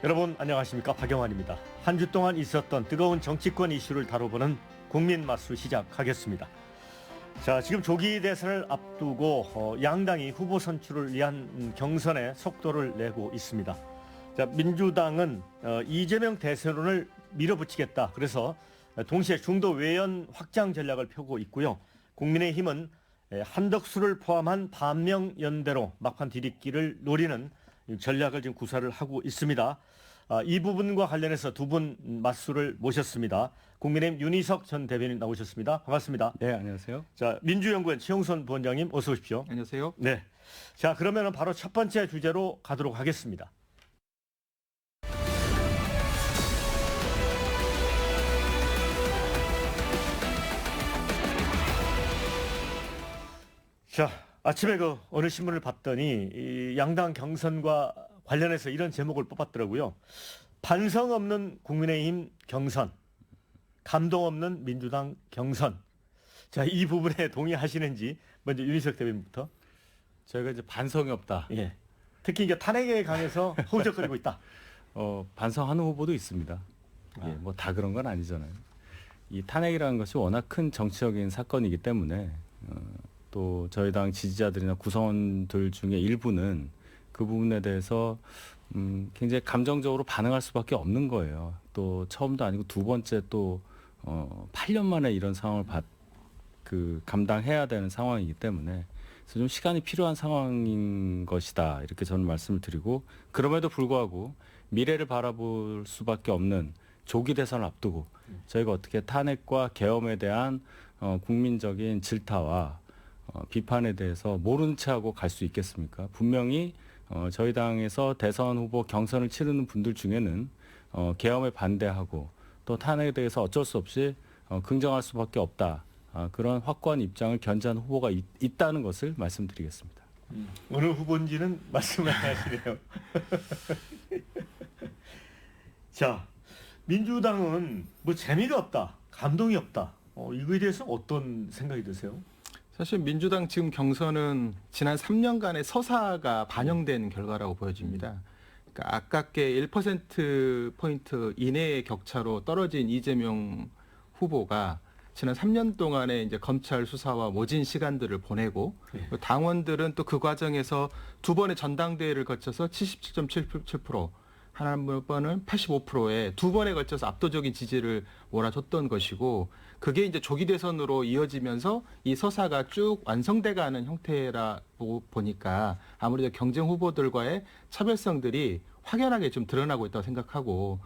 여러분 안녕하십니까, 박영환입니다. 한 주 동안 있었던 뜨거운 정치권 이슈를 다뤄보는 국민맛수 시작하겠습니다. 자, 지금 조기 대선을 앞두고 양당이 후보 선출을 위한 경선에 속도를 내고 있습니다. 자, 민주당은 이재명 대선론을 밀어붙이겠다. 그래서 동시에 중도 외연 확장 전략을 펴고 있고요. 국민의힘은 한덕수를 포함한 반명연대로 막판 뒤집기를 노리는 전략을 지금 구사를 하고 있습니다. 이 부분과 관련해서 두 분 맞수를 모셨습니다. 국민의힘 윤희석 전 대변인 나오셨습니다. 반갑습니다. 네, 안녕하세요. 자, 민주연구원 최용선 부원장님 어서 오십시오. 안녕하세요. 네. 자, 그러면 바로 첫 번째 주제로 가도록 하겠습니다. 자, 아침에 어느 신문을 봤더니 이 양당 경선과 관련해서 이런 제목을 뽑았더라고요. 반성 없는 국민의힘 경선, 감동 없는 민주당 경선. 자, 이 부분에 동의하시는지 먼저 윤희석 대변인부터. 저희가 이제 반성이 없다. 예. 특히 이제 탄핵에 관해서 허우적거리고 있다. 반성하는 후보도 있습니다. 예, 뭐 다 그런 건 아니잖아요. 이 탄핵이라는 것이 워낙 큰 정치적인 사건이기 때문에 또 저희 당 지지자들이나 구성원들 중에 일부는 그 부분에 대해서 굉장히 감정적으로 반응할 수밖에 없는 거예요. 또 처음도 아니고 두 번째 또 8년 만에 이런 상황을 감당해야 되는 상황이기 때문에 그래서 좀 시간이 필요한 상황인 것이다. 이렇게 저는 말씀을 드리고, 그럼에도 불구하고 미래를 바라볼 수밖에 없는 조기 대선을 앞두고 저희가 어떻게 탄핵과 계엄에 대한 국민적인 질타와 비판에 대해서 모른 채 하고 갈 수 있겠습니까? 분명히 저희 당에서 대선 후보 경선을 치르는 분들 중에는 계엄에 반대하고 또 탄핵에 대해서 어쩔 수 없이 긍정할 수밖에 없다. 그런 확고한 입장을 견지하는 후보가 있다는 것을 말씀드리겠습니다. 어느 후보인지는 말씀을 하시네요. 자, 민주당은 뭐 재미가 없다, 감동이 없다. 이거에 대해서 어떤 생각이 드세요? 사실 민주당 지금 경선은 지난 3년간의 서사가 반영된 결과라고 보여집니다. 그러니까 아깝게 1%포인트 이내의 격차로 떨어진 이재명 후보가 지난 3년 동안에 이제 검찰 수사와 모진 시간들을 보내고, 당원들은 또 그 과정에서 두 번의 전당대회를 거쳐서 77.77%, 한 번은 85%에 두 번에 걸쳐서 압도적인 지지를 몰아줬던 것이고, 그게 이제 조기 대선으로 이어지면서 이 서사가 쭉 완성돼가는 형태라 보니까 아무래도 경쟁 후보들과의 차별성들이 확연하게 좀 드러나고 있다고 생각하고,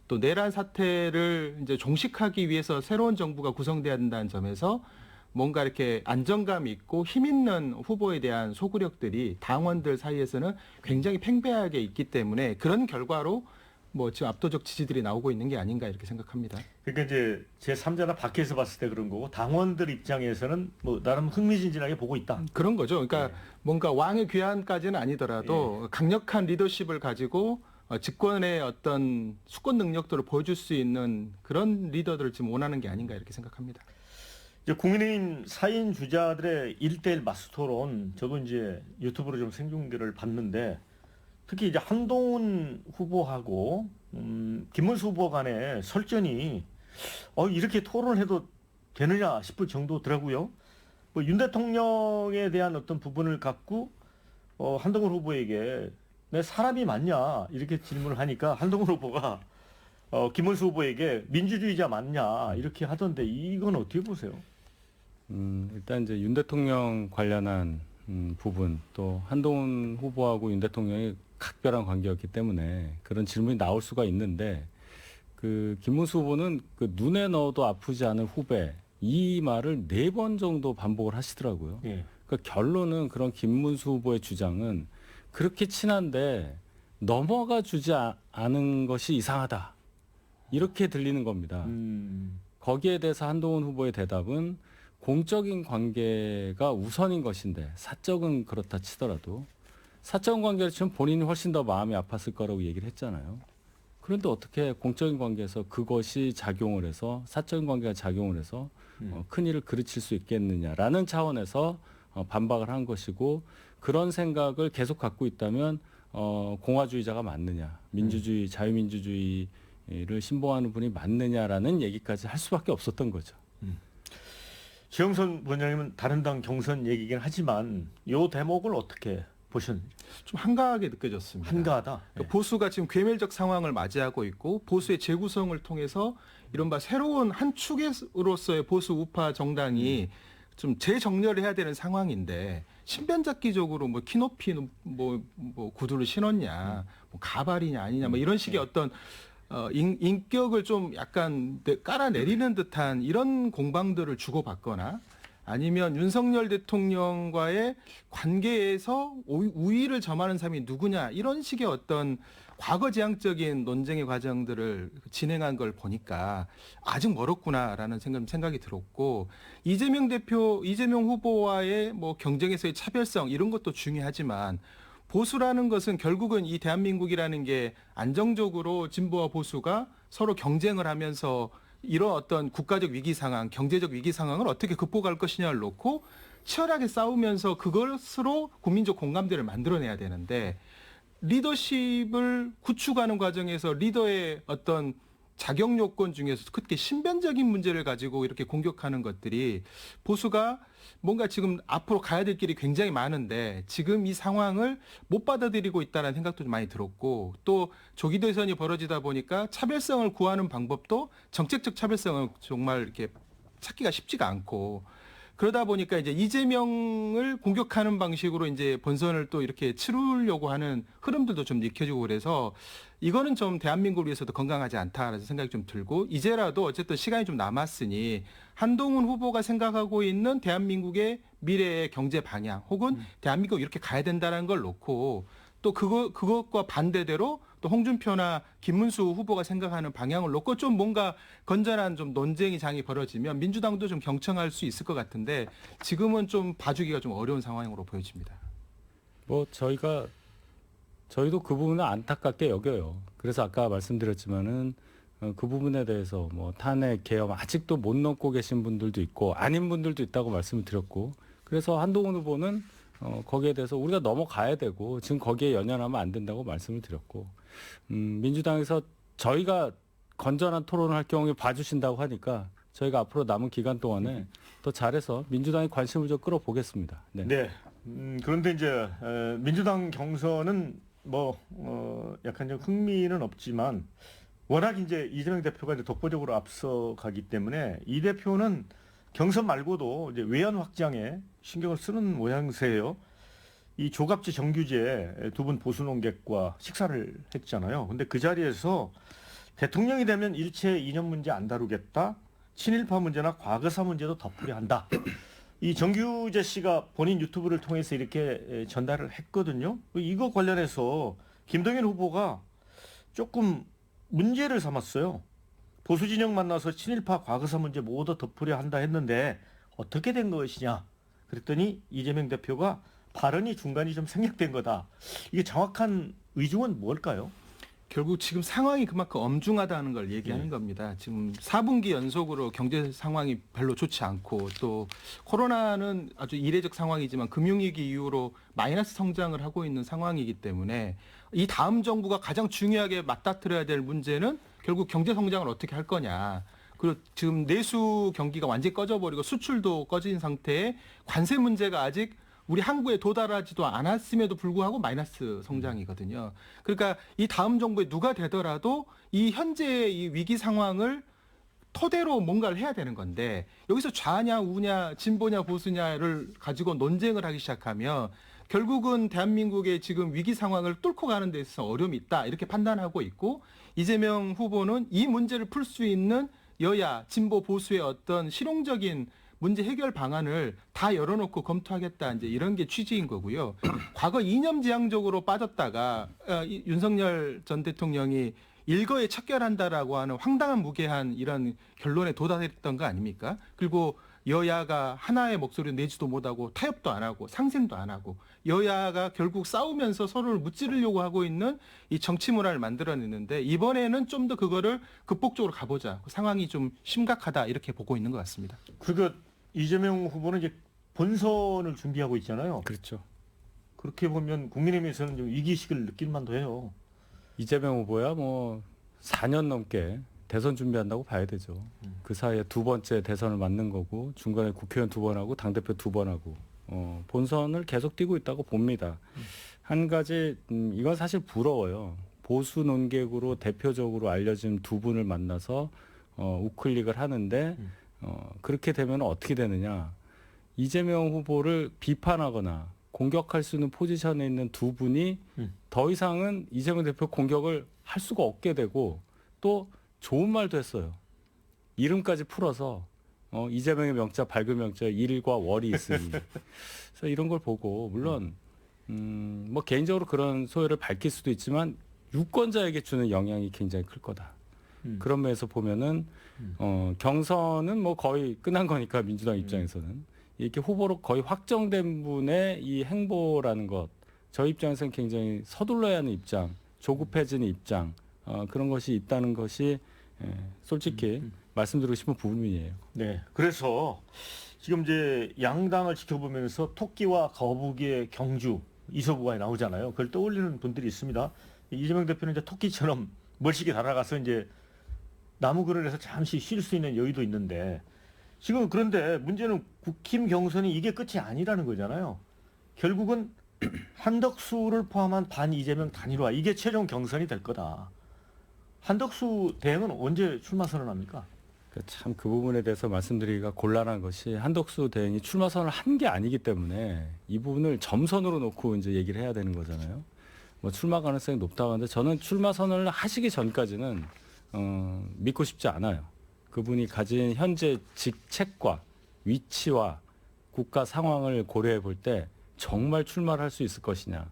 또 내란 사태를 이제 종식하기 위해서 새로운 정부가 구성돼야 한다는 점에서 뭔가 이렇게 안정감 있고 힘 있는 후보에 대한 소구력들이 당원들 사이에서는 굉장히 팽배하게 있기 때문에 그런 결과로 뭐 지금 압도적 지지들이 나오고 있는 게 아닌가 이렇게 생각합니다. 그러니까 이제 제3자나 밖에서 봤을 때 그런 거고, 당원들 입장에서는 뭐 나름 흥미진진하게 보고 있다. 그런 거죠. 그러니까 뭔가 왕의 귀환까지는 아니더라도 강력한 리더십을 가지고 집권의 어떤 수권 능력들을 보여줄 수 있는 그런 리더들을 지금 원하는 게 아닌가 이렇게 생각합니다. 이제 국민의힘 사인 주자들의 1대1 맞수 토론, 저도 이제 유튜브로 좀 생중계를 봤는데, 특히 이제 한동훈 후보하고 김문수 후보 간의 설전이 이렇게 토론을 해도 되느냐 싶을 정도더라고요. 뭐 윤 대통령에 대한 어떤 부분을 갖고 한동훈 후보에게 내 사람이 맞냐 이렇게 질문을 하니까 한동훈 후보가 김문수 후보에게 민주주의자 맞냐 이렇게 하던데, 이건 어떻게 보세요? 일단 이제 윤 대통령 관련한 부분, 또 한동훈 후보하고 윤 대통령이 각별한 관계였기 때문에 그런 질문이 나올 수가 있는데, 김문수 후보는 눈에 넣어도 아프지 않을 후배, 이 말을 4번 정도 반복을 하시더라고요. 예. 그러니까 결론은 그런 김문수 후보의 주장은 그렇게 친한데 넘어가 주지 않은 것이 이상하다, 이렇게 들리는 겁니다. 거기에 대해서 한동훈 후보의 대답은 공적인 관계가 우선인 것인데, 사적은 그렇다 치더라도 사적 관계를 치면 본인이 훨씬 더 마음이 아팠을 거라고 얘기를 했잖아요. 그런데 어떻게 공적인 관계에서 그것이 작용을 해서, 사적인 관계가 작용을 해서 큰일을 그르칠 수 있겠느냐라는 차원에서 반박을 한 것이고, 그런 생각을 계속 갖고 있다면 공화주의자가 맞느냐, 민주주의, 자유민주주의를 신봉하는 분이 맞느냐라는 얘기까지 할 수밖에 없었던 거죠. 지영선 원장님은 다른 당 경선 얘기긴 하지만 이 대목을 어떻게 보셨는지. 좀 한가하게 느껴졌습니다. 한가하다. 그러니까 보수가 지금 괴멸적 상황을 맞이하고 있고 보수의 재구성을 통해서 이른바 새로운 한 축으로서의 보수 우파 정당이 좀 재정렬을 해야 되는 상황인데 신변잡기적으로 뭐 키높이 뭐 구두를 신었냐, 뭐 가발이냐 아니냐 뭐 이런 식의 어떤 인격을 좀 약간 깔아내리는 듯한 이런 공방들을 주고받거나 아니면 윤석열 대통령과의 관계에서 우위를 점하는 사람이 누구냐 이런 식의 어떤 과거지향적인 논쟁의 과정들을 진행한 걸 보니까 아직 멀었구나라는 생각이 들었고 이재명 후보와의 뭐 경쟁에서의 차별성 이런 것도 중요하지만 보수라는 것은 결국은 이 대한민국이라는 게 안정적으로 진보와 보수가 서로 경쟁을 하면서 이런 어떤 국가적 위기 상황, 경제적 위기 상황을 어떻게 극복할 것이냐를 놓고 치열하게 싸우면서 그것으로 국민적 공감대를 만들어내야 되는데 리더십을 구축하는 과정에서 리더의 어떤 자격 요건 중에서 특히 신변적인 문제를 가지고 이렇게 공격하는 것들이 보수가 뭔가 지금 앞으로 가야 될 길이 굉장히 많은데 지금 이 상황을 못 받아들이고 있다는 생각도 좀 많이 들었고 또 조기 대선이 벌어지다 보니까 차별성을 구하는 방법도 정책적 차별성을 정말 이렇게 찾기가 쉽지가 않고 그러다 보니까 이제 이재명을 공격하는 방식으로 이제 본선을 또 이렇게 치르려고 하는 흐름들도 좀 익혀지고 그래서 이거는 좀 대한민국을 위해서도 건강하지 않다라는 생각이 좀 들고 이제라도 어쨌든 시간이 좀 남았으니 한동훈 후보가 생각하고 있는 대한민국의 미래의 경제 방향 혹은 대한민국 이렇게 가야 된다는 걸 놓고 또 그것과 반대대로 또 홍준표나 김문수 후보가 생각하는 방향을 놓고 좀 뭔가 건전한 좀 논쟁의 장이 벌어지면 민주당도 좀 경청할 수 있을 것 같은데 지금은 좀 봐주기가 좀 어려운 상황으로 보여집니다. 뭐 저희도 그 부분은 안타깝게 여겨요. 그래서 아까 말씀드렸지만은 그 부분에 대해서 뭐 탄핵 계엄 아직도 못 넘고 계신 분들도 있고 아닌 분들도 있다고 말씀을 드렸고 그래서 한동훈 후보는 거기에 대해서 우리가 넘어가야 되고 지금 거기에 연연하면 안 된다고 말씀을 드렸고 민주당에서 저희가 건전한 토론을 할 경우에 봐주신다고 하니까 저희가 앞으로 남은 기간 동안에 더 잘해서 민주당의 관심을 좀 끌어보겠습니다. 네. 네. 그런데 이제 민주당 경선은 약간 좀 흥미는 없지만 워낙 이제 이재명 대표가 이제 독보적으로 앞서가기 때문에 이 대표는 경선 말고도 이제 외연 확장에 신경을 쓰는 모양새예요. 이 조갑지 정규제 두 분 보수 논객과 식사를 했잖아요. 근데 그 자리에서 대통령이 되면 일체 이념 문제 안 다루겠다. 친일파 문제나 과거사 문제도 덮으려 한다. 이 정규재 씨가 본인 유튜브를 통해서 이렇게 전달을 했거든요. 이거 관련해서 김동연 후보가 조금 문제를 삼았어요. 보수 진영 만나서 친일파 과거사 문제 모두 덮으려 한다 했는데 어떻게 된 것이냐. 그랬더니 이재명 대표가 발언이 중간이 좀 생략된 거다. 이게 정확한 의중은 뭘까요? 결국 지금 상황이 그만큼 엄중하다는 걸 얘기하는 겁니다. 지금 4분기 연속으로 경제 상황이 별로 좋지 않고 또 코로나는 아주 이례적 상황이지만 금융위기 이후로 마이너스 성장을 하고 있는 상황이기 때문에 이 다음 정부가 가장 중요하게 맞닥뜨려야 될 문제는 결국 경제 성장을 어떻게 할 거냐. 그리고 지금 내수 경기가 완전히 꺼져버리고 수출도 꺼진 상태에 관세 문제가 아직 우리 항구에 도달하지도 않았음에도 불구하고 마이너스 성장이거든요. 그러니까 이 다음 정부에 누가 되더라도 이 현재의 이 위기 상황을 토대로 뭔가를 해야 되는 건데 여기서 좌냐 우냐 진보냐 보수냐를 가지고 논쟁을 하기 시작하면 결국은 대한민국의 지금 위기 상황을 뚫고 가는 데 있어서 어려움이 있다 이렇게 판단하고 있고 이재명 후보는 이 문제를 풀 수 있는 여야 진보 보수의 어떤 실용적인 문제 해결 방안을 다 열어놓고 검토하겠다 이제 이런 게 취지인 거고요. 과거 이념지향적으로 빠졌다가 윤석열 전 대통령이 일거에 척결한다라고 하는 황당한 무계한 이런 결론에 도달했던 거 아닙니까? 그리고 여야가 하나의 목소리를 내지도 못하고 타협도 안 하고 상생도 안 하고 여야가 결국 싸우면서 서로를 무찌르려고 하고 있는 이 정치 문화를 만들어냈는데 이번에는 좀 더 그거를 극복적으로 가보자. 상황이 좀 심각하다 이렇게 보고 있는 것 같습니다. 그러니까 이재명 후보는 이제 본선을 준비하고 있잖아요. 그렇죠. 그렇게 보면 국민의힘에서는 좀 위기의식을 느낄 만도 해요. 이재명 후보야 뭐 4년 넘게 대선 준비한다고 봐야 되죠. 그 사이에 두 번째 대선을 맞는 거고 중간에 국회의원 2번 하고 당대표 2번 하고 본선을 계속 뛰고 있다고 봅니다. 한 가지 이건 사실 부러워요. 보수 논객으로 대표적으로 알려진 두 분을 만나서 우클릭을 하는데 그렇게 되면 어떻게 되느냐. 이재명 후보를 비판하거나 공격할 수 있는 포지션에 있는 두 분이 더 이상은 이재명 대표 공격을 할 수가 없게 되고 또 좋은 말도 했어요. 이름까지 풀어서 이재명의 명자 밝은 명자에 일과 월이 있으니 그래서 이런 걸 보고 물론 뭐 개인적으로 그런 소회를 밝힐 수도 있지만 유권자에게 주는 영향이 굉장히 클 거다. 그런 면에서 보면은 경선은 뭐 거의 끝난 거니까 민주당 입장에서는 이렇게 후보로 거의 확정된 분의 이 행보라는 것 저희 입장에서는 굉장히 서둘러야 하는 입장, 조급해지는 입장 그런 것이 있다는 것이 솔직히 말씀드리고 싶은 부분이에요. 네. 그래서 지금 이제 양당을 지켜보면서 토끼와 거북이의 경주 이소부가 나오잖아요. 그걸 떠올리는 분들이 있습니다. 이재명 대표는 이제 토끼처럼 멀찍이 날아가서 이제 나무 그늘에서 잠시 쉴 수 있는 여유도 있는데 지금 그런데 문제는 국힘 경선이 이게 끝이 아니라는 거잖아요. 결국은 한덕수를 포함한 반 이재명 단일화 이게 최종 경선이 될 거다. 한덕수 대행은 언제 출마 선언합니까? 참 그 부분에 대해서 말씀드리기가 곤란한 것이 한덕수 대행이 출마 선언을 한 게 아니기 때문에 이 부분을 점선으로 놓고 이제 얘기를 해야 되는 거잖아요. 뭐 출마 가능성이 높다고 하는데 저는 출마 선언을 하시기 전까지는 믿고 싶지 않아요. 그분이 가진 현재 직책과 위치와 국가 상황을 고려해 볼 때 정말 출마를 할 수 있을 것이냐.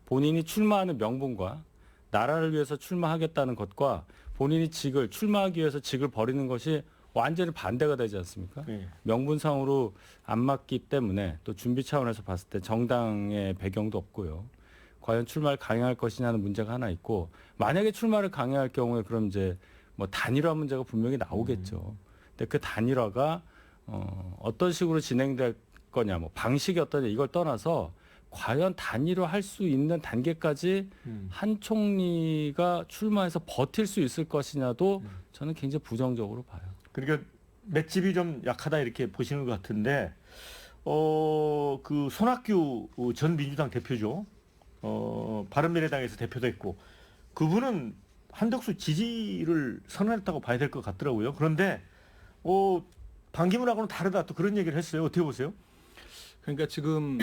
본인이 출마하는 명분과 나라를 위해서 출마하겠다는 것과 본인이 출마하기 위해서 직을 버리는 것이 완전히 반대가 되지 않습니까? 네. 명분상으로 안 맞기 때문에 또 준비 차원에서 봤을 때 정당의 배경도 없고요. 과연 출마를 강행할 것이냐는 문제가 하나 있고 만약에 출마를 강행할 경우에 그럼 이제 뭐 단일화 문제가 분명히 나오겠죠. 근데 그 단일화가 어떤 식으로 진행될 거냐, 뭐 방식이 어떠냐 이걸 떠나서 과연 단일화 할 수 있는 단계까지 한 총리가 출마해서 버틸 수 있을 것이냐도 저는 굉장히 부정적으로 봐요. 그러니까 맷집이 좀 약하다 이렇게 보시는 것 같은데 그 손학규 전 민주당 대표죠. 바른미래당에서 대표도 했고 그분은 한덕수 지지를 선언했다고 봐야 될 것 같더라고요. 그런데 반기문하고는 다르다 또 그런 얘기를 했어요. 어떻게 보세요? 그러니까 지금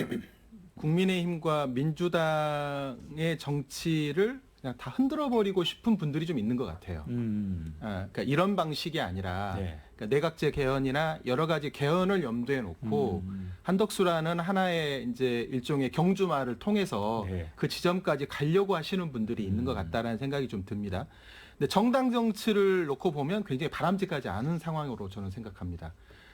국민의힘과 민주당의 정치를 그냥 다 흔들어버리고 싶은 분들이 좀 있는 것 같아요. 그러니까 이런 방식이 아니라 네. 그러니까 내각제 개헌이나 여러 가지 개헌을 염두에 놓고 한덕수라는 하나의 이제 일종의 경주마를 통해서 네. 그 지점까지 가려고 하시는 분들이 있는 것 같다라는 생각이 좀 듭니다. 근데 정당 정치를 놓고 보면 굉장히 바람직하지 않은 상황으로 저는 생각합니다.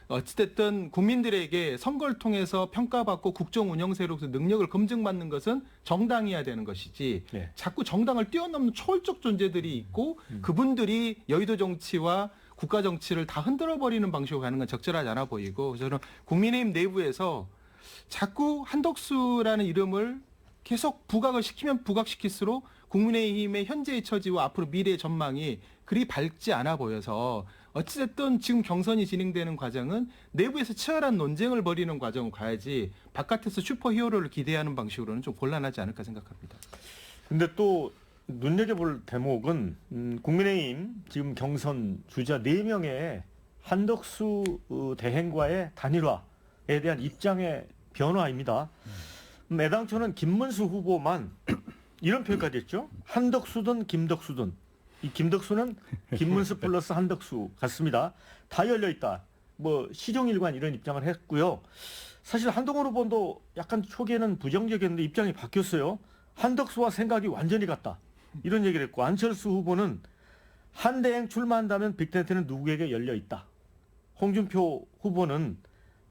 어찌됐든 국민들에게 선거를 통해서 평가받고 국정 운영세로서 능력을 검증받는 것은 정당이어야 되는 것이지 네. 자꾸 정당을 뛰어넘는 초월적 존재들이 있고 그분들이 여의도 정치와 국가 정치를 다 흔들어버리는 방식으로 가는 건 적절하지 않아 보이고 저는 국민의힘 내부에서 자꾸 한덕수라는 이름을 계속 부각을 시키면 부각시킬수록 국민의힘의 현재의 처지와 앞으로 미래의 전망이 그리 밝지 않아 보여서 어찌됐든 지금 경선이 진행되는 과정은 내부에서 치열한 논쟁을 벌이는 과정을 가야지 바깥에서 슈퍼히어로를 기대하는 방식으로는 좀 곤란하지 않을까 생각합니다. 근데 또 눈여겨볼 대목은 국민의힘 지금 경선 주자 4명의 한덕수 대행과의 단일화에 대한 입장의 변화입니다. 애당초는 김문수 후보만 이런 표현까지 했죠. 한덕수든 김덕수든 이 김덕수는 김문수 플러스 한덕수 같습니다. 다 열려 있다. 뭐 시종일관 이런 입장을 했고요. 사실 한동훈 후보도 약간 초기에는 부정적이었는데 입장이 바뀌었어요. 한덕수와 생각이 완전히 같다. 이런 얘기를 했고 안철수 후보는 한대행 출마한다면 빅텐트는 누구에게 열려 있다. 홍준표 후보는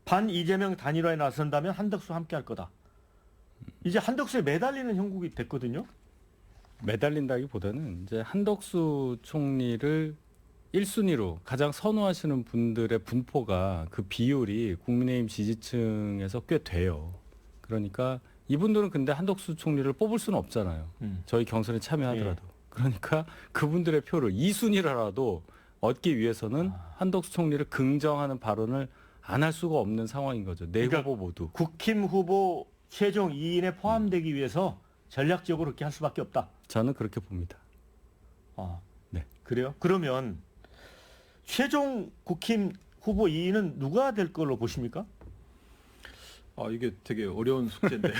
반 이재명 단일화에 나선다면 한덕수와 함께할 거다. 이제 한덕수에 매달리는 형국이 됐거든요. 매달린다기보다는 이제 한덕수 총리를 1순위로 가장 선호하시는 분들의 분포가 그 비율이 국민의힘 지지층에서 꽤 돼요. 그러니까 이분들은 근데 한덕수 총리를 뽑을 수는 없잖아요. 저희 경선에 참여하더라도. 그러니까 그분들의 표를 2순위라도 얻기 위해서는 한덕수 총리를 긍정하는 발언을 안 할 수가 없는 상황인 거죠. 네 그러니까 후보 모두. 국힘 후보 최종 2인에 포함되기 위해서 전략적으로 그렇게 할 수밖에 없다. 저는 그렇게 봅니다. 아, 네. 그래요? 그러면 최종 국힘 후보 2인은 누가 될 걸로 보십니까? 이게 되게 어려운 숙제인데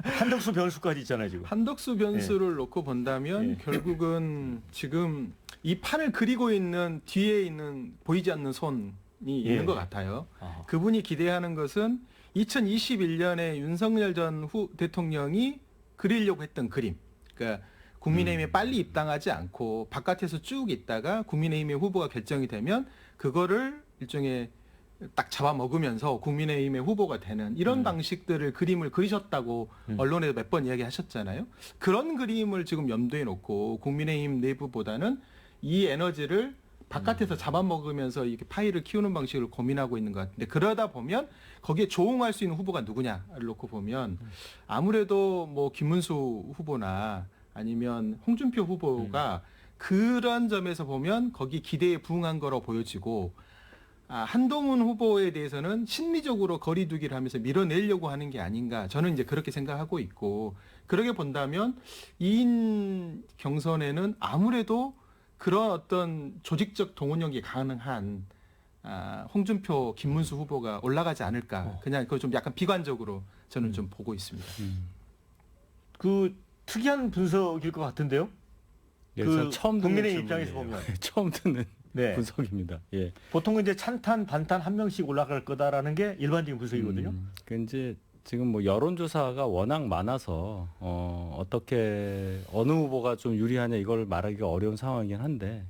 한덕수 변수까지 있잖아요, 지금. 한덕수 변수를 놓고 본다면 예. 결국은 지금 이 판을 그리고 있는 뒤에 있는 보이지 않는 손이 예. 있는 것 같아요. 아, 그분이 기대하는 것은 2021년에 윤석열 전 대통령이 그리려고 했던 그림. 그러니까 국민의힘에 빨리 입당하지 않고 바깥에서 쭉 있다가 국민의힘의 후보가 결정이 되면 그거를 일종의 딱 잡아먹으면서 국민의힘의 후보가 되는 이런 방식들을 그림을 그리셨다고 언론에서 몇 번 이야기하셨잖아요. 그런 그림을 지금 염두에 놓고 국민의힘 내부보다는 이 에너지를 바깥에서 잡아먹으면서 이렇게 파이를 키우는 방식을 고민하고 있는 것 같은데 그러다 보면 거기에 조응할 수 있는 후보가 누구냐를 놓고 보면 아무래도 뭐 김문수 후보나 아니면 홍준표 후보가 그런 점에서 보면 거기 기대에 부응한 거로 보여지고 한동훈 후보에 대해서는 심리적으로 거리두기를 하면서 밀어내려고 하는 게 아닌가 저는 이제 그렇게 생각하고 있고 그렇게 본다면 2인 경선에는 아무래도 그런 어떤 조직적 동원력이 가능한 홍준표, 김문수 후보가 올라가지 않을까 그냥 그걸 좀 약간 비관적으로 저는 좀 보고 있습니다. 그 특이한 분석일 것 같은데요. 예, 그 전 처음 듣는 국민의 입장에서 질문이에요. 보면. 처음 듣는 네. 분석입니다. 예. 보통은 이제 찬탄, 반탄 한 명씩 올라갈 거다라는 게 일반적인 분석이거든요. 그 이제 지금 뭐 여론조사가 워낙 많아서 어떻게 어느 후보가 좀 유리하냐 이걸 말하기가 어려운 상황이긴 한데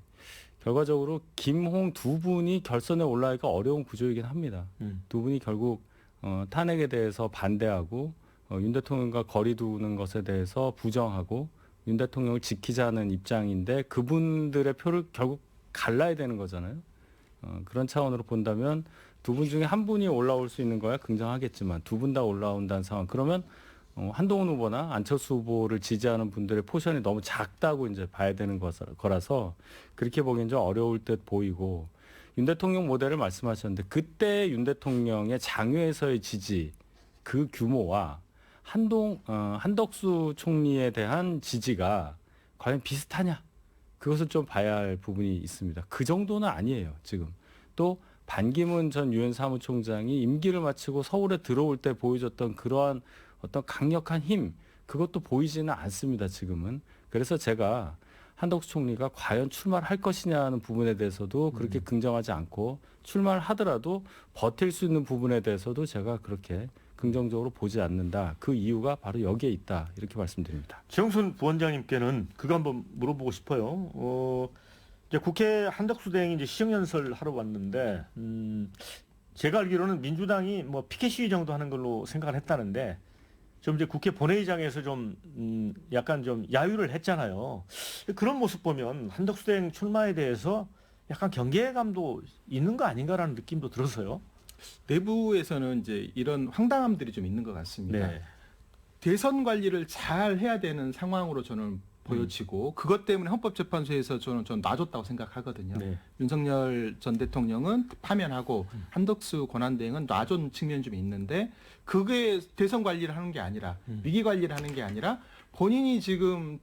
결과적으로 김홍 두 분이 결선에 올라가기가 어려운 구조이긴 합니다. 두 분이 결국 탄핵에 대해서 반대하고 윤 대통령과 거리 두는 것에 대해서 부정하고 윤 대통령을 지키자는 입장인데 그분들의 표를 결국 갈라야 되는 거잖아요. 그런 차원으로 본다면 두 분 중에 한 분이 올라올 수 있는 거야 긍정하겠지만 두 분 다 올라온다는 상황. 그러면 한동훈 후보나 안철수 후보를 지지하는 분들의 포션이 너무 작다고 이제 봐야 되는 거라서 그렇게 보기엔 좀 어려울 듯 보이고 윤 대통령 모델을 말씀하셨는데 그때 윤 대통령의 장외에서의 지지 그 규모와 한덕수 총리에 대한 지지가 과연 비슷하냐? 그것을 좀 봐야 할 부분이 있습니다. 그 정도는 아니에요, 지금. 또 반기문 전 유엔 사무총장이 임기를 마치고 서울에 들어올 때 보여줬던 그러한 어떤 강력한 힘, 그것도 보이지는 않습니다, 지금은. 그래서 제가 한덕수 총리가 과연 출마를 할 것이냐는 부분에 대해서도 그렇게 긍정하지 않고 출마를 하더라도 버틸 수 있는 부분에 대해서도 제가 그렇게 긍정적으로 보지 않는다. 그 이유가 바로 여기에 있다. 이렇게 말씀드립니다. 최영순 부원장님께는 그거 한번 물어보고 싶어요. 이제 국회 한덕수 대행이 이제 시정연설 하러 왔는데, 제가 알기로는 민주당이 뭐 피켓 시위 정도 하는 걸로 생각을 했다는데, 좀 이제 국회 본회의장에서 좀, 약간 좀 야유를 했잖아요. 그런 모습 보면 한덕수 대행 출마에 대해서 약간 경계감도 있는 거 아닌가라는 느낌도 들어서요. 내부에서는 이제 이런 황당함들이 좀 있는 것 같습니다. 네. 대선 관리를 잘 해야 되는 상황으로 저는 보여지고 그것 때문에 헌법재판소에서 저는 좀 놔줬다고 생각하거든요. 네. 윤석열 전 대통령은 파면하고 한덕수 권한대행은 놔준 측면이 좀 있는데 그게 대선 관리를 하는 게 아니라 위기 관리를 하는 게 아니라 본인이 지금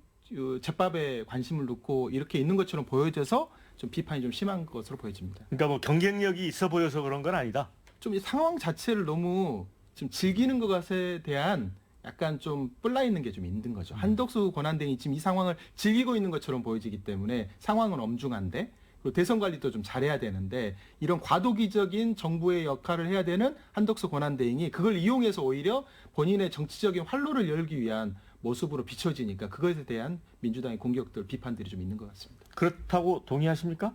제밥에 관심을 놓고 이렇게 있는 것처럼 보여져서 좀 비판이 좀 심한 것으로 보여집니다. 그러니까 뭐 경쟁력이 있어 보여서 그런 건 아니다. 좀 이 상황 자체를 너무 좀 즐기는 것에 대한 약간 좀 뿔나 있는 게 좀 있는 거죠. 한덕수 권한대행이 지금 이 상황을 즐기고 있는 것처럼 보여지기 때문에 상황은 엄중한데 그리고 대선 관리도 좀 잘해야 되는데 이런 과도기적인 정부의 역할을 해야 되는 한덕수 권한대행이 그걸 이용해서 오히려 본인의 정치적인 활로를 열기 위한 모습으로 비춰지니까 그것에 대한 민주당의 공격들, 비판들이 좀 있는 것 같습니다. 그렇다고 동의하십니까?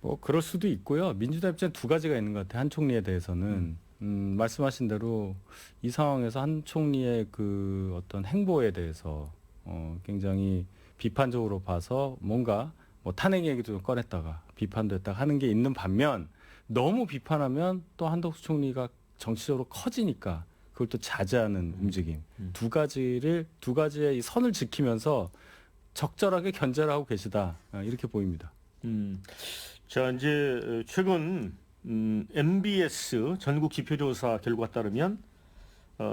뭐 그럴 수도 있고요. 민주당 입장 두 가지가 있는 것 같아요. 한 총리에 대해서는 말씀하신 대로 이 상황에서 한 총리의 그 어떤 행보에 대해서 굉장히 비판적으로 봐서 뭔가 뭐 탄핵 얘기도 좀 꺼냈다가 비판도 했다가 하는 게 있는 반면 너무 비판하면 또 한덕수 총리가 정치적으로 커지니까 그걸 또 자제하는 움직임. 두 가지의 이 선을 지키면서 적절하게 견제를 하고 계시다. 이렇게 보입니다. 자, 이제 최근 MBS 전국 지표조사 결과에 따르면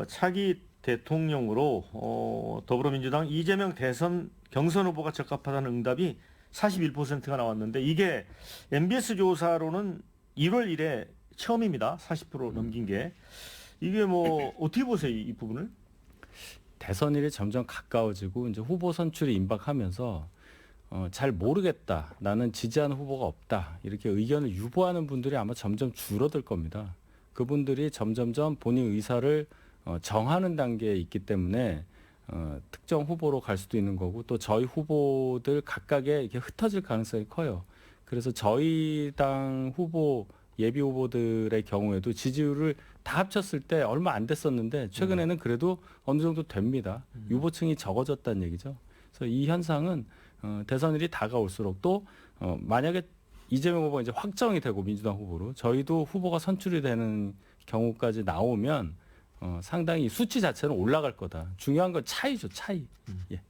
차기 대통령으로 더불어민주당 이재명 대선 경선 후보가 적합하다는 응답이 41%가 나왔는데 이게 MBS 조사로는 1월 1에 처음입니다. 40% 넘긴 게. 이게 뭐 어떻게 보세요, 이 부분을? 대선일이 점점 가까워지고 이제 후보 선출이 임박하면서 잘 모르겠다. 나는 지지하는 후보가 없다. 이렇게 의견을 유보하는 분들이 아마 점점 줄어들 겁니다. 그분들이 점점점 본인 의사를 정하는 단계에 있기 때문에 특정 후보로 갈 수도 있는 거고 또 저희 후보들 각각에 이렇게 흩어질 가능성이 커요. 그래서 저희 당 후보 예비 후보들의 경우에도 지지율을 다 합쳤을 때 얼마 안 됐었는데 최근에는 그래도 어느 정도 됩니다. 유보층이 적어졌다는 얘기죠. 그래서 이 현상은 대선일이 다가올수록 또 만약에 이재명 후보가 이제 확정이 되고 민주당 후보로 저희도 후보가 선출이 되는 경우까지 나오면 상당히 수치 자체는 올라갈 거다. 중요한 건 차이죠, 차이. 예.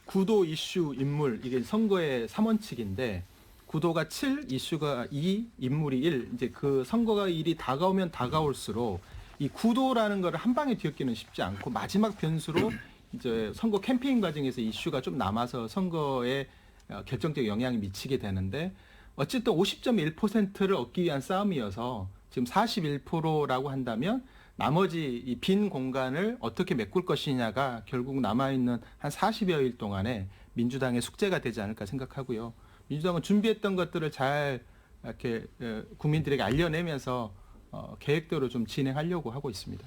구도, 이슈, 인물 이게 선거의 3원칙인데 구도가 7, 이슈가 2, 인물이 1. 이제 그 선거가 일이 다가오면 다가올수록 이 구도라는 거를 한 방에 뒤엎기는 쉽지 않고 마지막 변수로 이제 선거 캠페인 과정에서 이슈가 좀 남아서 선거에 결정적 영향이 미치게 되는데 어쨌든 50.1%를 얻기 위한 싸움이어서 지금 41%라고 한다면 나머지 이 빈 공간을 어떻게 메꿀 것이냐가 결국 남아있는 한 40여일 동안에 민주당의 숙제가 되지 않을까 생각하고요. 민주당은 준비했던 것들을 잘 이렇게 국민들에게 알려내면서 계획대로 좀 진행하려고 하고 있습니다.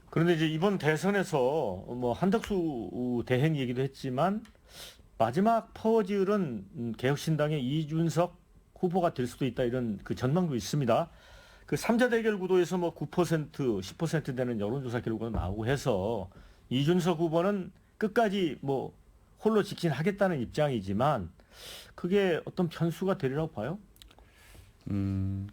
그런데 이제 이번 대선에서 뭐 한덕수 대행 얘기도 했지만 마지막 퍼즐은 개혁신당의 이준석 후보가 될 수도 있다 이런 그 전망도 있습니다. 그 3자 대결 구도에서 뭐 9%, 10% 되는 여론조사 결과가 나오고 해서 이준석 후보는 끝까지 뭐 홀로 직진하겠다는 입장이지만 그게 어떤 변수가 되리라고 봐요?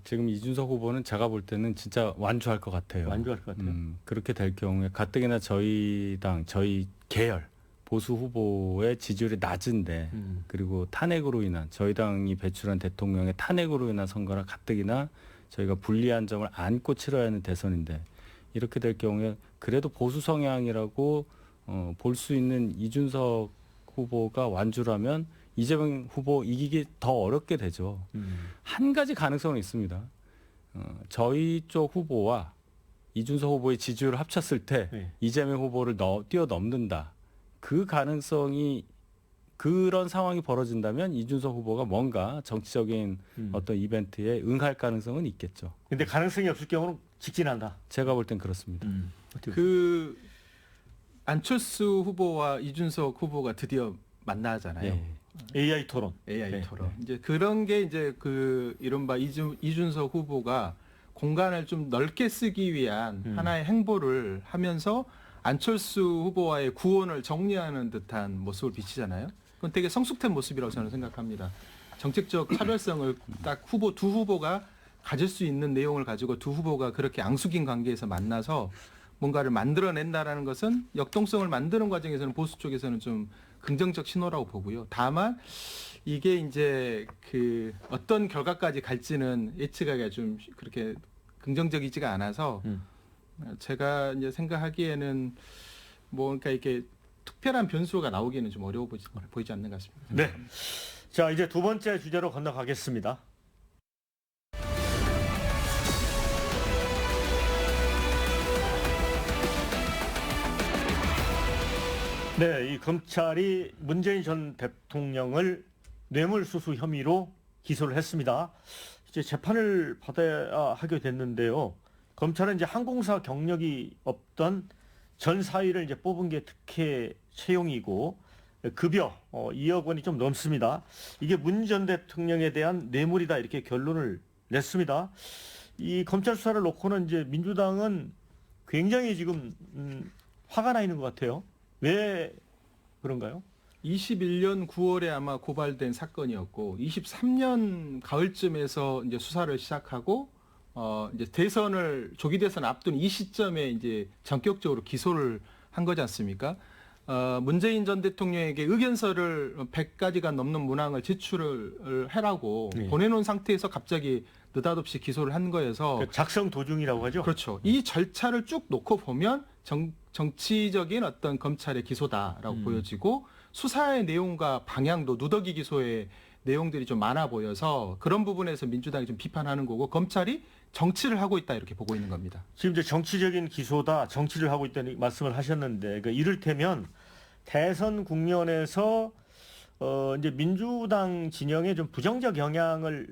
지금 이준석 후보는 제가 볼 때는 진짜 완주할 것 같아요. 완주할 것 같아요. 그렇게 될 경우에 가뜩이나 저희 당, 저희 계열 보수 후보의 지지율이 낮은데 그리고 탄핵으로 인한 저희 당이 배출한 대통령의 탄핵으로 인한 선거라 가뜩이나 저희가 불리한 점을 안고 치러야 하는 대선인데 이렇게 될 경우에 그래도 보수 성향이라고 볼 수 있는 이준석 후보가 완주라면 이재명 후보 이기기 더 어렵게 되죠. 한 가지 가능성은 있습니다. 저희 쪽 후보와 이준석 후보의 지지율을 합쳤을 때 네. 이재명 후보를 뛰어넘는다. 그 가능성이 그런 상황이 벌어진다면 이준석 후보가 뭔가 정치적인 어떤 이벤트에 응할 가능성은 있겠죠. 근데 가능성이 없을 경우는 직진한다. 제가 볼 땐 그렇습니다. 그 안철수 후보와 이준석 후보가 드디어 만나잖아요. 예. AI 토론. AI 토론. 이제 그런 게 이제 그 이른바 이준석 후보가 공간을 좀 넓게 쓰기 위한 하나의 행보를 하면서 안철수 후보와의 구원을 정리하는 듯한 모습을 비치잖아요. 그건 되게 성숙된 모습이라고 저는 생각합니다. 정책적 차별성을 딱 두 후보가 가질 수 있는 내용을 가지고 두 후보가 그렇게 앙숙인 관계에서 만나서 뭔가를 만들어낸다라는 것은 역동성을 만드는 과정에서는 보수 쪽에서는 좀 긍정적 신호라고 보고요. 다만 이게 이제 그 어떤 결과까지 갈지는 예측하기가 좀 그렇게 긍정적이지가 않아서 제가 이제 생각하기에는 뭐 그러니까 이렇게 특별한 변수가 나오기는 좀 어려워 보이지 않는 것 같습니다. 네. 자, 이제 두 번째 주제로 건너가겠습니다. 네, 이 검찰이 문재인 전 대통령을 뇌물수수 혐의로 기소를 했습니다. 이제 재판을 받아야 하게 됐는데요. 검찰은 이제 항공사 경력이 없던 전 사위를 이제 뽑은 게 특혜 채용이고 급여 2억 원이 좀 넘습니다. 이게 문 전 대통령에 대한 뇌물이다 이렇게 결론을 냈습니다. 이 검찰 수사를 놓고는 이제 민주당은 굉장히 지금 화가 나 있는 것 같아요. 왜 그런가요? 21년 9월에 아마 고발된 사건이었고 23년 가을쯤에서 이제 수사를 시작하고 이제 조기 대선을 앞둔 이 시점에 이제 전격적으로 기소를 한 거지 않습니까? 문재인 전 대통령에게 의견서를 100가지가 넘는 문항을 제출을 해라고 네. 보내놓은 상태에서 갑자기 느닷없이 기소를 한 거여서 그 작성 도중이라고 하죠. 그렇죠. 이 절차를 쭉 놓고 보면 정치적인 어떤 검찰의 기소다라고 보여지고 수사의 내용과 방향도 누더기 기소의 내용들이 좀 많아 보여서 그런 부분에서 민주당이 좀 비판하는 거고 검찰이 정치를 하고 있다 이렇게 보고 있는 겁니다. 지금 이제 정치적인 기소다, 정치를 하고 있다는 말씀을 하셨는데, 그러니까 이를테면 대선 국면에서 이제 민주당 진영에 좀 부정적 영향을,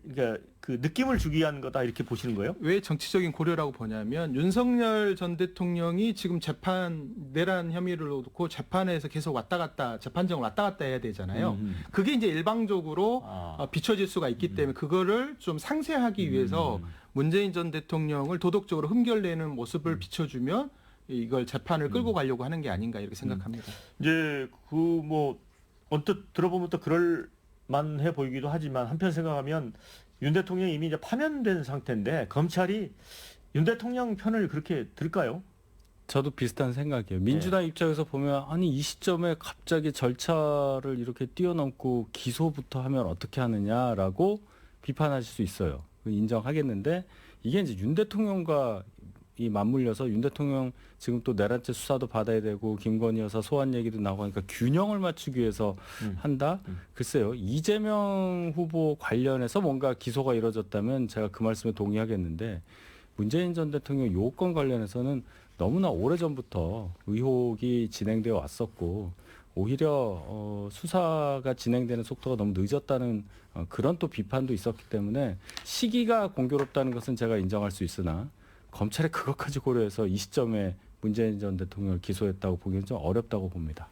그러니까 그 느낌을 주기 위한 거다 이렇게 보시는 거예요? 왜 정치적인 고려라고 보냐면 윤석열 전 대통령이 지금 재판 내란 혐의를 놓고 재판에서 계속 왔다 갔다 재판정을 왔다 갔다 해야 되잖아요. 그게 이제 일방적으로 비춰질 수가 있기 때문에 그거를 좀 상쇄하기 위해서 문재인 전 대통령을 도덕적으로 흠결내는 모습을 비춰주면 이걸 재판을 끌고 가려고 하는 게 아닌가 이렇게 생각합니다. 이제 그 뭐 언뜻 들어보면 또 그럴 만해 보이기도 하지만 한편 생각하면 윤 대통령이 이미 이제 파면된 상태인데 검찰이 윤 대통령 편을 그렇게 들까요? 저도 비슷한 생각이에요. 민주당 입장에서 보면 아니 이 시점에 갑자기 절차를 이렇게 뛰어넘고 기소부터 하면 어떻게 하느냐라고 비판하실 수 있어요. 인정하겠는데 이게 이제 윤 대통령과 이 맞물려서 윤 대통령 지금 또 내란죄 수사도 받아야 되고 김건희 여사 소환 얘기도 나오고 하니까 균형을 맞추기 위해서 한다? 글쎄요. 이재명 후보 관련해서 뭔가 기소가 이루어졌다면 제가 그 말씀에 동의하겠는데 문재인 전 대통령 요건 관련해서는 너무나 오래전부터 의혹이 진행되어 왔었고 오히려 수사가 진행되는 속도가 너무 늦었다는 그런 또 비판도 있었기 때문에 시기가 공교롭다는 것은 제가 인정할 수 있으나 검찰이 그것까지 고려해서 이 시점에 문재인 전 대통령을 기소했다고 보기엔 좀 어렵다고 봅니다.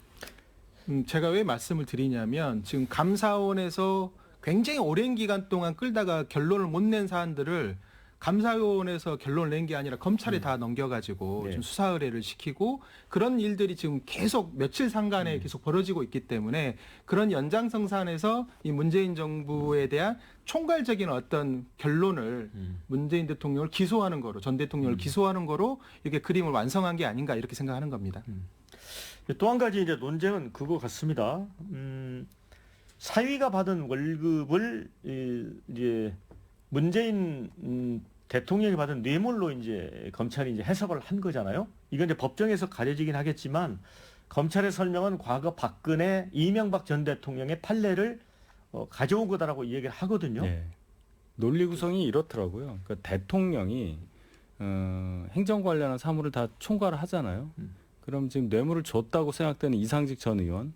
제가 왜 말씀을 드리냐면 지금 감사원에서 굉장히 오랜 기간 동안 끌다가 결론을 못 낸 사안들을 감사원에서 결론을 낸 게 아니라 검찰에 다 넘겨가지고 네. 좀 수사 의뢰를 시키고 그런 일들이 지금 계속 며칠 상간에 계속 벌어지고 있기 때문에 그런 연장성산에서 이 문재인 정부에 대한 총괄적인 어떤 결론을 문재인 대통령을 기소하는 거로 전 대통령을 기소하는 거로 이렇게 그림을 완성한 게 아닌가 이렇게 생각하는 겁니다. 또 한 가지 이제 논쟁은 그거 같습니다. 사위가 받은 월급을 이제 문재인 대통령이 받은 뇌물로 이제 검찰이 이제 해석을 한 거잖아요. 이건 이제 법정에서 가려지긴 하겠지만 검찰의 설명은 과거 박근혜, 이명박 전 대통령의 판례를 가져온 거다라고 얘기를 하거든요. 네. 논리 구성이 이렇더라고요. 그러니까 대통령이 행정 관련한 사무를 다 총괄을 하잖아요. 그럼 지금 뇌물을 줬다고 생각되는 이상직 전 의원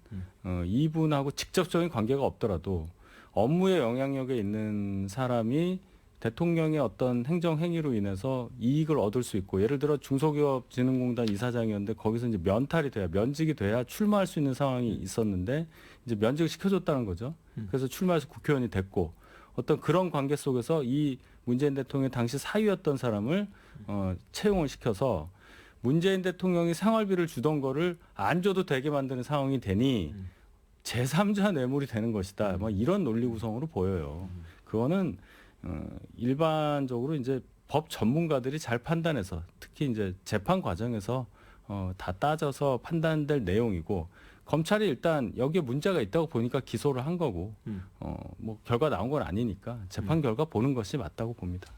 이분하고 직접적인 관계가 없더라도 업무의 영향력에 있는 사람이 대통령의 어떤 행정 행위로 인해서 이익을 얻을 수 있고 예를 들어 중소기업진흥공단 이사장이었는데 거기서 이제 면탈이 돼야 면직이 돼야 출마할 수 있는 상황이 있었는데 이제 면직을 시켜줬다는 거죠. 그래서 출마해서 국회의원이 됐고 어떤 그런 관계 속에서 이 문재인 대통령 당시 사위였던 사람을 채용을 시켜서 문재인 대통령이 생활비를 주던 거를 안 줘도 되게 만드는 상황이 되니 제3자 뇌물이 되는 것이다. 뭐 이런 논리 구성으로 보여요. 그거는 일반적으로 이제 법 전문가들이 잘 판단해서 특히 이제 재판 과정에서 다 따져서 판단될 내용이고 검찰이 일단 여기에 문제가 있다고 보니까 기소를 한 거고 뭐 결과 나온 건 아니니까 재판 결과 보는 것이 맞다고 봅니다.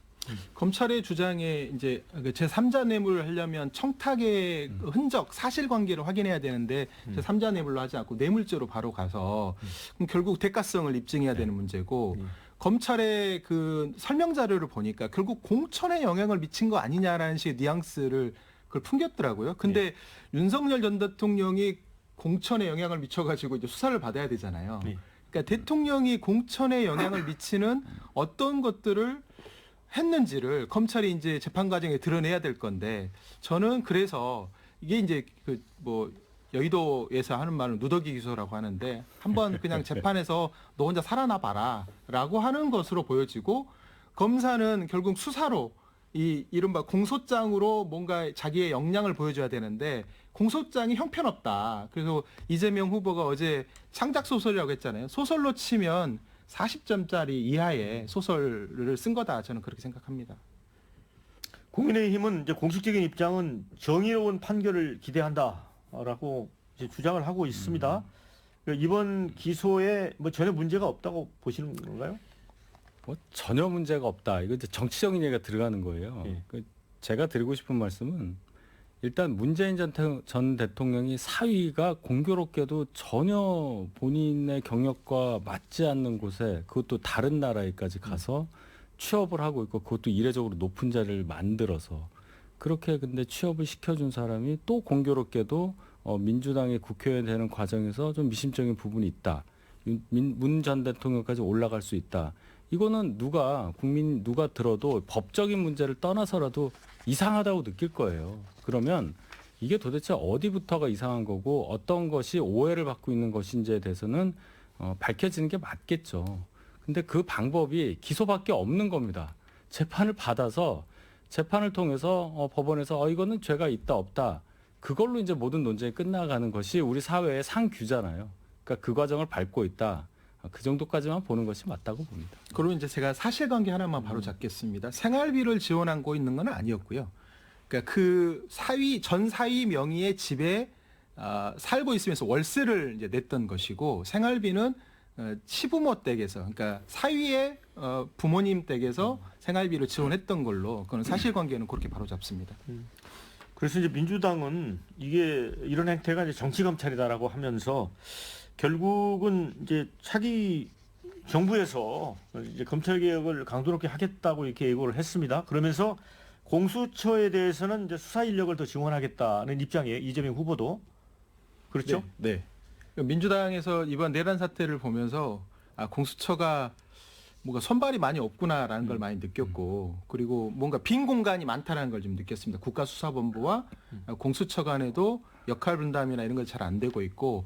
검찰의 주장에 이제 제3자 뇌물을 하려면 청탁의 흔적, 사실관계를 확인해야 되는데 제3자 뇌물로 하지 않고 뇌물죄로 바로 가서 그럼 결국 대가성을 입증해야 되는 문제고 검찰의 그 설명 자료를 보니까 결국 공천에 영향을 미친 거 아니냐라는 식의 뉘앙스를 그걸 풍겼더라고요. 근데 윤석열 전 대통령이 공천에 영향을 미쳐가지고 이제 수사를 받아야 되잖아요. 그러니까 대통령이 공천에 영향을 미치는 어떤 것들을 했는지를 검찰이 이제 재판 과정에 드러내야 될 건데 저는 그래서 이게 이제 그 뭐 여의도에서 하는 말은 누더기 기소라고 하는데 한번 그냥 재판에서 너 혼자 살아나 봐라라고 하는 것으로 보여지고 검사는 결국 수사로 이 이른바 공소장으로 뭔가 자기의 역량을 보여줘야 되는데 공소장이 형편없다. 그래서 이재명 후보가 어제 창작 소설이라고 했잖아요. 소설로 치면 40점짜리 이하의 소설을 쓴 거다. 저는 그렇게 생각합니다. 국민의힘은 이제 공식적인 입장은 정의로운 판결을 기대한다라고 이제 주장을 하고 있습니다. 이번 기소에 뭐 전혀 문제가 없다고 보시는 건가요? 뭐 전혀 문제가 없다. 이거 이제 정치적인 얘기가 들어가는 거예요. 예. 제가 드리고 싶은 말씀은 일단 문재인 전 대통령이 사위가 공교롭게도 전혀 본인의 경력과 맞지 않는 곳에 그것도 다른 나라에까지 가서 취업을 하고 있고 그것도 이례적으로 높은 자리를 만들어서 그렇게 근데 취업을 시켜준 사람이 또 공교롭게도 민주당의 국회의원 되는 과정에서 좀 미심적인 부분이 있다. 문 전 대통령까지 올라갈 수 있다. 이거는 누가 들어도 법적인 문제를 떠나서라도 이상하다고 느낄 거예요. 그러면 이게 도대체 어디부터가 이상한 거고 어떤 것이 오해를 받고 있는 것인지에 대해서는 밝혀지는 게 맞겠죠. 근데 그 방법이 기소밖에 없는 겁니다. 재판을 받아서 재판을 통해서 법원에서 이거는 죄가 있다 없다. 그걸로 이제 모든 논쟁이 끝나가는 것이 우리 사회의 상규잖아요. 그러니까 그 과정을 밟고 있다. 그 정도까지만 보는 것이 맞다고 봅니다. 그리고 이제 제가 사실관계 하나만 바로 잡겠습니다. 생활비를 지원하고 있는 건 아니었고요. 그러니까 그 전 사위 명의의 집에 살고 있으면서 월세를 이제 냈던 것이고 생활비는 시부모 댁에서 그러니까 사위의 부모님 댁에서 생활비를 지원했던 걸로 그건 사실관계는 그렇게 바로 잡습니다. 그래서 이제 민주당은 이런 행태가 이제 정치 검찰이다라고 하면서 결국은 이제 차기 정부에서 이제 검찰 개혁을 강도 높게 하겠다고 이렇게 예고를 했습니다. 그러면서 공수처에 대해서는 이제 수사 인력을 더 지원하겠다는 입장이에요. 이재명 후보도 그렇죠? 네. 민주당에서 이번 내란 사태를 보면서 공수처가 뭔가 선발이 많이 없구나라는 걸 많이 느꼈고 그리고 뭔가 빈 공간이 많다는 걸 좀 느꼈습니다. 국가수사본부와 공수처 간에도 역할 분담이나 이런 건 잘 안 되고 있고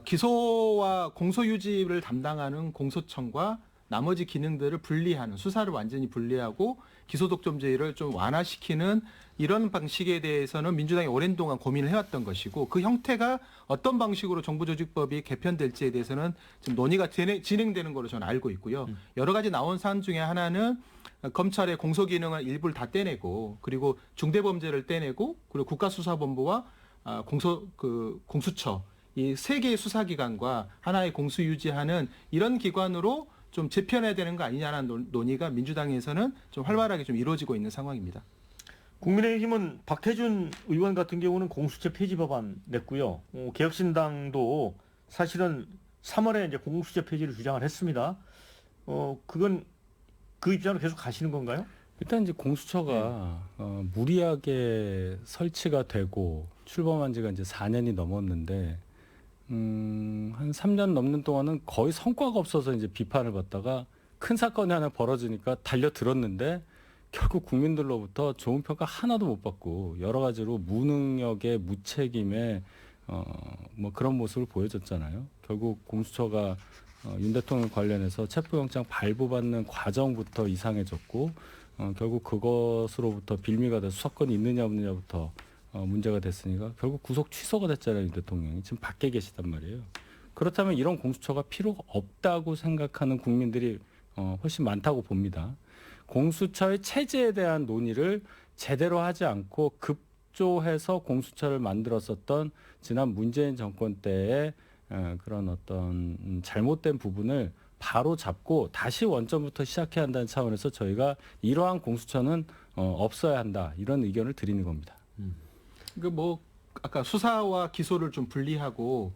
기소와 공소유지를 담당하는 공소청과 나머지 기능들을 분리하는 수사를 완전히 분리하고 기소독점제를 좀 완화시키는 이런 방식에 대해서는 민주당이 오랜 동안 고민을 해왔던 것이고 그 형태가 어떤 방식으로 정부조직법이 개편될지에 대해서는 지금 논의가 진행되는 걸로 저는 알고 있고요. 여러 가지 나온 사안 중에 하나는 검찰의 공소기능을 일부를 다 떼내고 그리고 중대범죄를 떼내고 그리고 국가수사본부와 공수처 이 세 개의 수사기관과 하나의 공수유지하는 이런 기관으로 좀 재편해야 되는 거 아니냐는 논의가 민주당에서는 좀 활발하게 좀 이루어지고 있는 상황입니다. 국민의힘은 박해준 의원 같은 경우는 공수처 폐지 법안 냈고요. 개혁신당도 사실은 3월에 이제 공수처 폐지를 주장을 했습니다. 그건 그 입장으로 계속 가시는 건가요? 일단 이제 공수처가 무리하게 설치가 되고 출범한 지가 이제 4년이 넘었는데 한 3년 넘는 동안은 거의 성과가 없어서 이제 비판을 받다가 큰 사건이 하나 벌어지니까 달려들었는데 결국 국민들로부터 좋은 평가 하나도 못 받고 여러 가지로 무능력에 무책임에 뭐 그런 모습을 보여줬잖아요. 결국 공수처가 윤 대통령 관련해서 체포영장 발부받는 과정부터 이상해졌고 결국 그것으로부터 빌미가 돼서 수사권이 있느냐 없느냐부터 문제가 됐으니까 결국 구속 취소가 됐잖아요. 윤 대통령이 지금 밖에 계시단 말이에요. 그렇다면 이런 공수처가 필요가 없다고 생각하는 국민들이 훨씬 많다고 봅니다. 공수처의 체제에 대한 논의를 제대로 하지 않고 급조해서 공수처를 만들었었던 지난 문재인 정권 때의 그런 어떤 잘못된 부분을 바로 잡고 다시 원점부터 시작해야 한다는 차원에서 저희가 이러한 공수처는 없어야 한다 이런 의견을 드리는 겁니다. 아까 수사와 기소를 좀 분리하고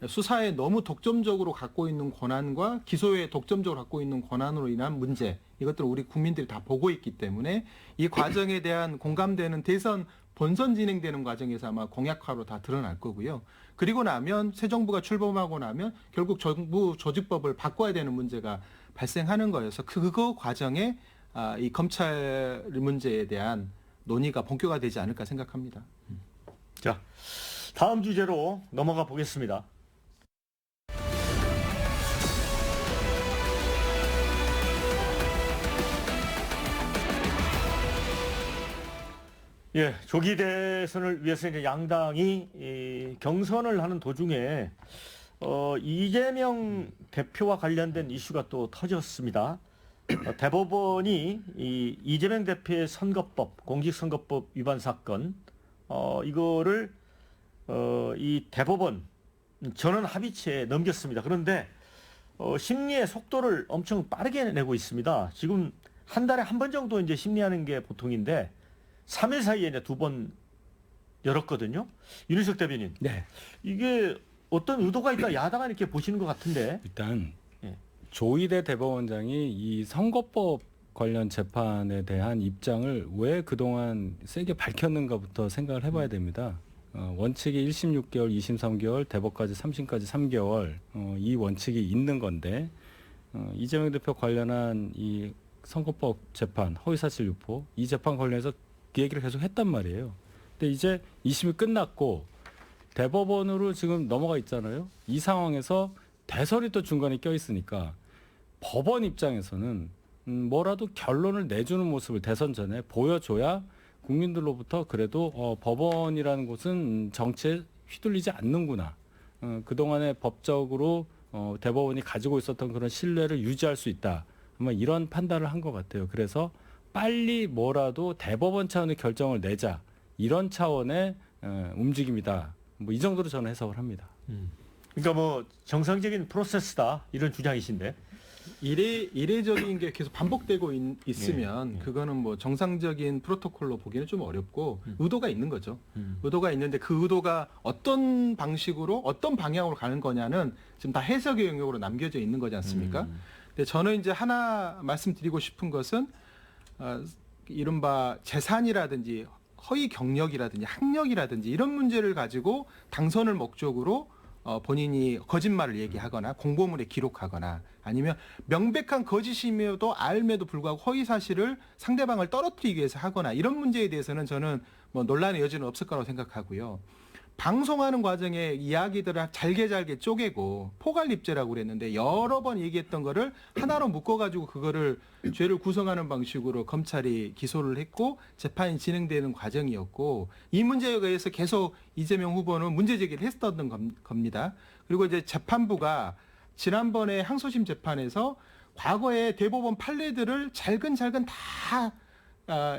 수사에 너무 독점적으로 갖고 있는 권한과 기소에 독점적으로 갖고 있는 권한으로 인한 문제 이것들을 우리 국민들이 다 보고 있기 때문에 이 과정에 대한 공감되는 대선 본선 진행되는 과정에서 아마 공약화로 다 드러날 거고요. 그리고 나면 새 정부가 출범하고 나면 결국 정부 조직법을 바꿔야 되는 문제가 발생하는 거여서 그 과정에 이 검찰 문제에 대한 논의가 본격화되지 않을까 생각합니다. 자, 다음 주제로 넘어가 보겠습니다. 예, 조기 대선을 위해서 이제 양당이 경선을 하는 도중에 이재명 대표와 관련된 이슈가 또 터졌습니다. 대법원이 이 이재명 대표의 선거법, 공직선거법 위반 사건 이거를 이 대법원 전원 합의체에 넘겼습니다. 그런데 심리의 속도를 엄청 빠르게 내고 있습니다. 지금 한 달에 한 번 정도 이제 심리하는 게 보통인데 3일 사이에 이제 2번 열었거든요. 윤희석 대변인. 네. 이게 어떤 의도가 있다 야당은 이렇게 보시는 것 같은데. 일단 예. 조희대 대법원장이 이 선거법 관련 재판에 대한 입장을 왜 그동안 세게 밝혔는가부터 생각을 해봐야 됩니다. 원칙이 1심 6개월, 2심 3개월, 대법까지 3심까지 3개월 이 원칙이 있는 건데 이재명 대표 관련한 이 선거법 재판, 허위사실 유포 이 재판 관련해서 그 얘기를 계속 했단 말이에요. 근데 이제 2심이 끝났고 대법원으로 지금 넘어가 있잖아요. 이 상황에서 대설이 또 중간에 껴 있으니까 법원 입장에서는 뭐라도 결론을 내주는 모습을 대선 전에 보여줘야 국민들로부터 그래도 법원이라는 곳은 정치에 휘둘리지 않는구나. 그동안에 법적으로 대법원이 가지고 있었던 그런 신뢰를 유지할 수 있다. 아마 이런 판단을 한 것 같아요. 그래서 빨리 뭐라도 대법원 차원의 결정을 내자. 이런 차원의 움직임이다. 뭐 이 정도로 저는 해석을 합니다. 그러니까 뭐 정상적인 프로세스다 이런 주장이신데. 이례적인 게 계속 반복되고 있으면 예. 그거는 뭐 정상적인 프로토콜로 보기는 좀 어렵고 의도가 있는 거죠. 음. 의도가 있는데 그 의도가 어떤 방식으로 어떤 방향으로 가는 거냐는 지금 다 해석의 영역으로 남겨져 있는 거지 않습니까? 근데 저는 이제 하나 말씀드리고 싶은 것은 이른바 재산이라든지 허위 경력이라든지 학력이라든지 이런 문제를 가지고 당선을 목적으로 본인이 거짓말을 얘기하거나 공보물에 기록하거나 아니면 명백한 거짓임에도 알매도 불구하고 허위 사실을 상대방을 떨어뜨리기 위해서 하거나 이런 문제에 대해서는 저는 뭐 논란의 여지는 없을 거라고 생각하고요. 방송하는 과정에 이야기들을 잘게 쪼개고 포괄립죄라고 그랬는데 여러 번 얘기했던 거를 하나로 묶어가지고 그거를 죄를 구성하는 방식으로 검찰이 기소를 했고 재판이 진행되는 과정이었고 이 문제에 의해서 계속 이재명 후보는 문제 제기를 했었던 겁니다. 그리고 이제 재판부가 지난번에 항소심 재판에서 과거에 대법원 판례들을 잘근 다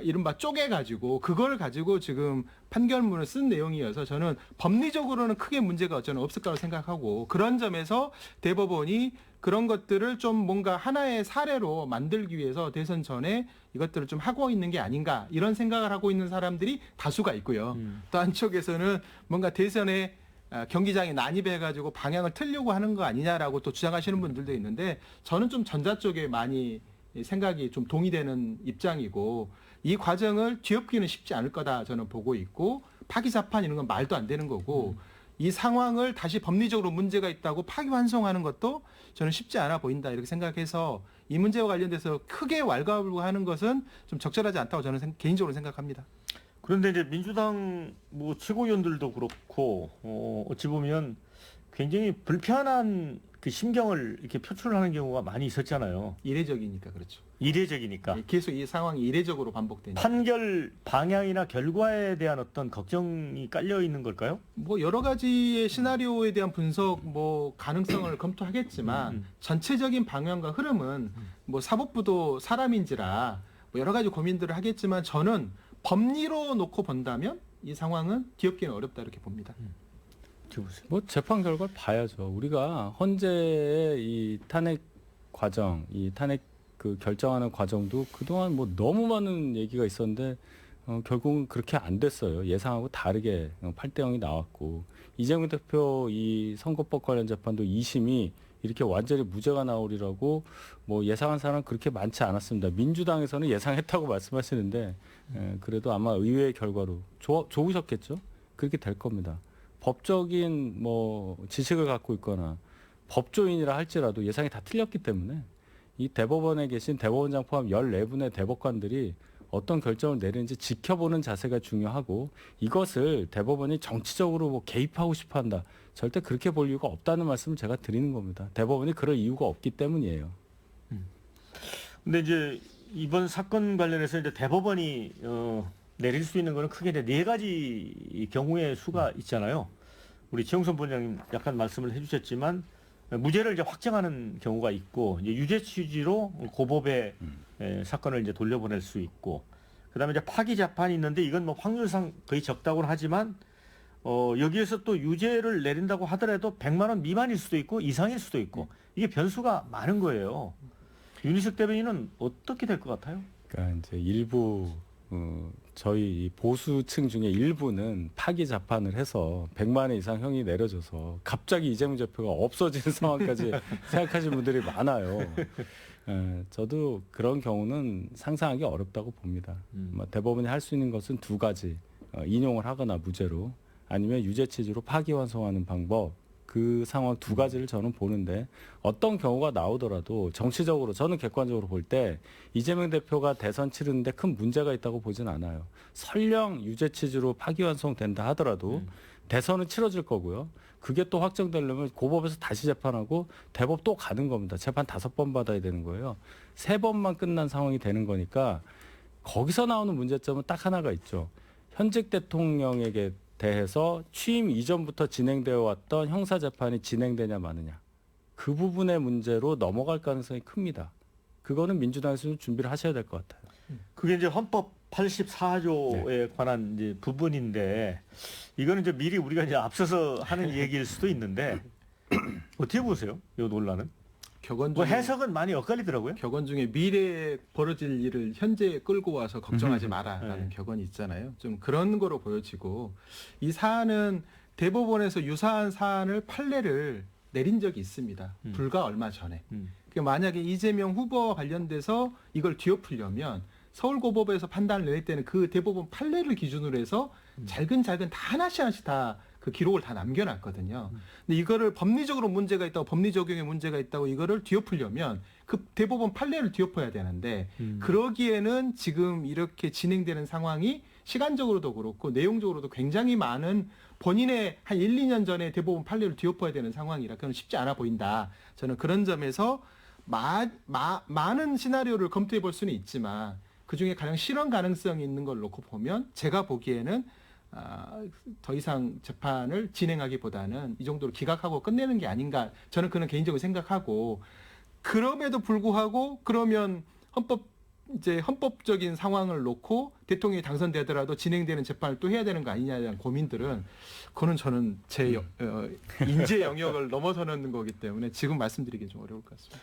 이른바 쪼개가지고 그걸 가지고 지금 판결문을 쓴 내용이어서 저는 법리적으로는 크게 문제가 저는 없을 거라고 생각하고 그런 점에서 대법원이 그런 것들을 좀 뭔가 하나의 사례로 만들기 위해서 대선 전에 이것들을 좀 하고 있는 게 아닌가 이런 생각을 하고 있는 사람들이 다수가 있고요. 또 한쪽에서는 뭔가 대선에 경기장에 난입해가지고 방향을 틀려고 하는 거 아니냐라고 또 주장하시는 분들도 있는데 저는 좀 전자 쪽에 많이 생각이 좀 동의되는 입장이고 이 과정을 뒤엎기는 쉽지 않을 거다 저는 보고 있고 파기사판 이런 건 말도 안 되는 거고 이 상황을 다시 법리적으로 문제가 있다고 파기환송하는 것도 저는 쉽지 않아 보인다 이렇게 생각해서 이 문제와 관련돼서 크게 왈가불가하는 것은 좀 적절하지 않다고 저는 개인적으로 생각합니다. 그런데 이제 민주당 뭐 최고위원들도 그렇고 어찌 보면 굉장히 불편한 그 심경을 이렇게 표출하는 경우가 많이 있었잖아요. 이례적이니까 그렇죠. 이례적이니까. 계속 이 상황이 이례적으로 반복되니까. 판결 방향이나 결과에 대한 어떤 걱정이 깔려 있는 걸까요? 뭐 여러 가지의 시나리오에 대한 분석, 뭐 가능성을 검토하겠지만 전체적인 방향과 흐름은 뭐 사법부도 사람인지라 뭐 여러 가지 고민들을 하겠지만 저는 법리로 놓고 본다면 이 상황은 뒤엎기는 어렵다 이렇게 봅니다. 뭐 재판 결과를 봐야죠. 우리가 헌재의 이 탄핵 과정, 이 탄핵 그 결정하는 과정도 그동안 뭐 너무 많은 얘기가 있었는데 결국은 그렇게 안 됐어요. 예상하고 다르게 8대 0이 나왔고 이재명 대표 이 선거법 관련 재판도 2심이 이렇게 완전히 무죄가 나오리라고 뭐 예상한 사람은 그렇게 많지 않았습니다. 민주당에서는 예상했다고 말씀하시는데 그래도 아마 의회의 결과로 좋으셨겠죠? 그렇게 될 겁니다. 법적인 뭐 지식을 갖고 있거나 법조인이라 할지라도 예상이 다 틀렸기 때문에 이 대법원에 계신 대법원장 포함 14분의 대법관들이 어떤 결정을 내리는지 지켜보는 자세가 중요하고 이것을 대법원이 정치적으로 뭐 개입하고 싶어 한다. 절대 그렇게 볼 이유가 없다는 말씀을 제가 드리는 겁니다. 대법원이 그럴 이유가 없기 때문이에요. 근데 이제 이번 사건 관련해서 이제 대법원이 내릴 수 있는 거는 크게 이제 4가지 경우의 수가 있잖아요. 우리 최영선 본장님 약간 말씀을 해주셨지만 무죄를 이제 확정하는 경우가 있고 이제 유죄 취지로 고법의 사건을 이제 돌려보낼 수 있고 그다음에 이제 파기 재판이 있는데 이건 뭐 확률상 거의 적다고는 하지만 여기에서 또 유죄를 내린다고 하더라도 100만 원 미만일 수도 있고 이상일 수도 있고 이게 변수가 많은 거예요. 윤희석 대변인은 어떻게 될 것 같아요? 그러니까 이제 일부 저희 보수층 중에 일부는 파기 재판을 해서 100만 원 이상 형이 내려져서 갑자기 이재명 대표가 없어지는 상황까지 생각하시는 분들이 많아요. 저도 그런 경우는 상상하기 어렵다고 봅니다. 대법원이 할 수 있는 것은 두 가지, 인용을 하거나 무죄로 아니면 유죄 취지로 파기환송하는 방법, 그 상황 두 가지를 저는 보는데 어떤 경우가 나오더라도 정치적으로 저는 객관적으로 볼 때 이재명 대표가 대선 치르는데 큰 문제가 있다고 보진 않아요. 설령 유죄 취지로 파기환송된다 하더라도 대선은 치러질 거고요. 그게 또 확정되려면 고법에서 다시 재판하고 대법 또 가는 겁니다. 재판 5번 받아야 되는 거예요. 3번만 끝난 상황이 되는 거니까 거기서 나오는 문제점은 딱 하나가 있죠. 현직 대통령에게 대해서 취임 이전부터 진행되어 왔던 형사재판이 진행되냐 마느냐. 그 부분의 문제로 넘어갈 가능성이 큽니다. 그거는 민주당에서는 준비를 하셔야 될 것 같아요. 그게 이제 헌법 84조에 관한 이제 부분인데 이거는 이제 미리 우리가 이제 앞서서 하는 얘기일 수도 있는데 어떻게 보세요? 이 논란은? 격언 뭐 중에 해석은 많이 엇갈리더라고요. 격언 중에 미래에 벌어질 일을 현재에 끌고 와서 걱정하지 마라라는 네. 격언이 있잖아요. 좀 그런 거로 보여지고 이 사안은 대법원에서 유사한 사안을 판례를 내린 적이 있습니다. 불과 얼마 전에. 그러니까 만약에 이재명 후보와 관련돼서 이걸 뒤엎으려면 서울고법에서 판단을 낼 때는 그 대법원 판례를 기준으로 해서 잘근잘근 다 하나씩 다 그 기록을 다 남겨놨거든요. 근데 이거를 법리적으로 문제가 있다고 법리 적용에 문제가 있다고 이거를 뒤엎으려면 그 대법원 판례를 뒤엎어야 되는데 그러기에는 지금 이렇게 진행되는 상황이 시간적으로도 그렇고 내용적으로도 굉장히 많은 본인의 한 1, 2년 전에 대법원 판례를 뒤엎어야 되는 상황이라 그건 쉽지 않아 보인다. 저는 그런 점에서 많은 시나리오를 검토해 볼 수는 있지만 그중에 가장 실현 가능성이 있는 걸 놓고 보면 제가 보기에는 더 이상 재판을 진행하기보다는 이 정도로 기각하고 끝내는 게 아닌가 저는 그런 개인적으로 생각하고 그럼에도 불구하고 그러면 헌법적인 상황을 놓고 대통령이 당선되더라도 진행되는 재판을 또 해야 되는 거 아니냐에 대한 고민들은 그거는 저는 제 인재 영역을 넘어서는 거기 때문에 지금 말씀드리기 좀 어려울 것 같습니다.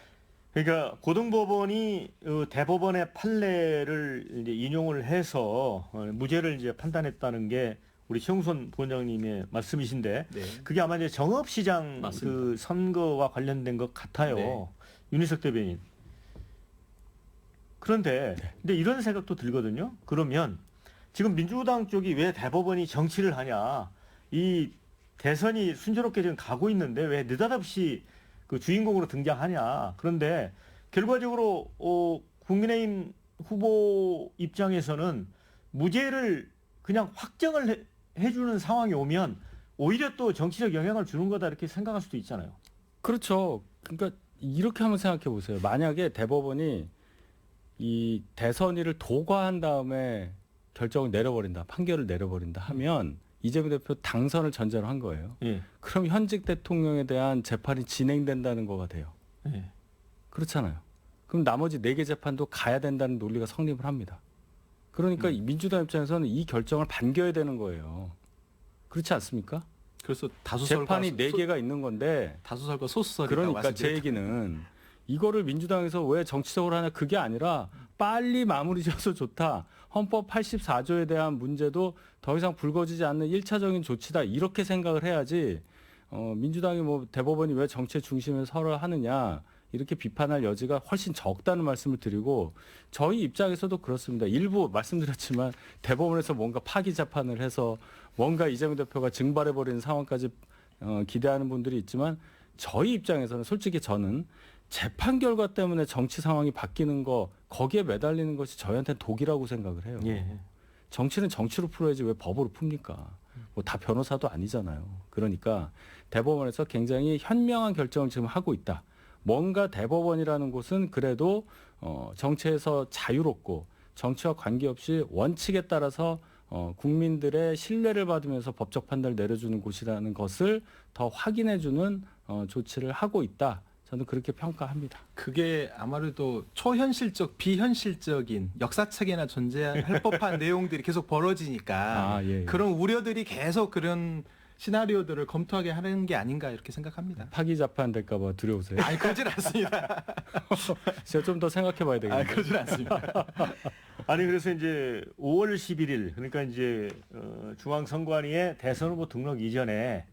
그러니까 고등법원이 대법원의 판례를 이제 인용을 해서 무죄를 이제 판단했다는 게 우리 최웅선 부원장님의 말씀이신데 네. 그게 아마 이제 정읍시장 맞습니다. 그 선거와 관련된 것 같아요. 네. 윤희석 대변인. 그런데 근데 이런 생각도 들거든요. 그러면 지금 민주당 쪽이 왜 대법원이 정치를 하냐? 이 대선이 순조롭게 지금 가고 있는데 왜 느닷없이 그 주인공으로 등장하냐. 그런데 결과적으로 국민의힘 후보 입장에서는 무죄를 그냥 확정을 해주는 상황이 오면 오히려 또 정치적 영향을 주는 거다 이렇게 생각할 수도 있잖아요. 그렇죠. 그러니까 이렇게 한번 생각해 보세요. 만약에 대법원이 이 대선일을 도과한 다음에 결정을 내려버린다, 판결을 내려버린다 하면 이재명 대표 당선을 전제로 한 거예요. 예. 그럼 현직 대통령에 대한 재판이 진행된다는 거가 돼요. 예. 그렇잖아요. 그럼 나머지 4개 재판도 가야 된다는 논리가 성립을 합니다. 그러니까 민주당 입장에서는 이 결정을 반겨야 되는 거예요. 그렇지 않습니까? 그래서 다수설과 재판이 4개가 있는 건데 다수설과 소수설이 그러니까 제 얘기는 이거를 민주당에서 왜 정치적으로 하냐 그게 아니라 빨리 마무리 지어서 좋다. 헌법 84조에 대한 문제도 더 이상 불거지지 않는 1차적인 조치다. 이렇게 생각을 해야지 민주당이 뭐 대법원이 왜 정치의 중심에 서려 하느냐 이렇게 비판할 여지가 훨씬 적다는 말씀을 드리고 저희 입장에서도 그렇습니다. 일부 말씀드렸지만 대법원에서 뭔가 파기 재판을 해서 뭔가 이재명 대표가 증발해버리는 상황까지 기대하는 분들이 있지만 저희 입장에서는 솔직히 저는 재판 결과 때문에 정치 상황이 바뀌는 거 거기에 매달리는 것이 저희한테는 독이라고 생각을 해요. 예. 정치는 정치로 풀어야지 왜 법으로 풉니까? 뭐 다 변호사도 아니잖아요. 그러니까 대법원에서 굉장히 현명한 결정을 지금 하고 있다. 뭔가 대법원이라는 곳은 그래도 정치에서 자유롭고 정치와 관계없이 원칙에 따라서 국민들의 신뢰를 받으면서 법적 판단을 내려주는 곳이라는 것을 더 확인해주는 조치를 하고 있다. 저는 그렇게 평가합니다. 그게 아무래도 초현실적, 비현실적인 역사책에나 존재할 법한 내용들이 계속 벌어지니까 예. 그런 우려들이 계속 그런 시나리오들을 검토하게 하는 게 아닌가 이렇게 생각합니다. 파기자판 될까봐 두려우세요? 아니 그러진 않습니다. 제가 좀 더 생각해봐야 되겠네요. 그러진 않습니다. 아니 그래서 이제 5월 11일 그러니까 이제 중앙선관위의 대선 후보 등록 이전에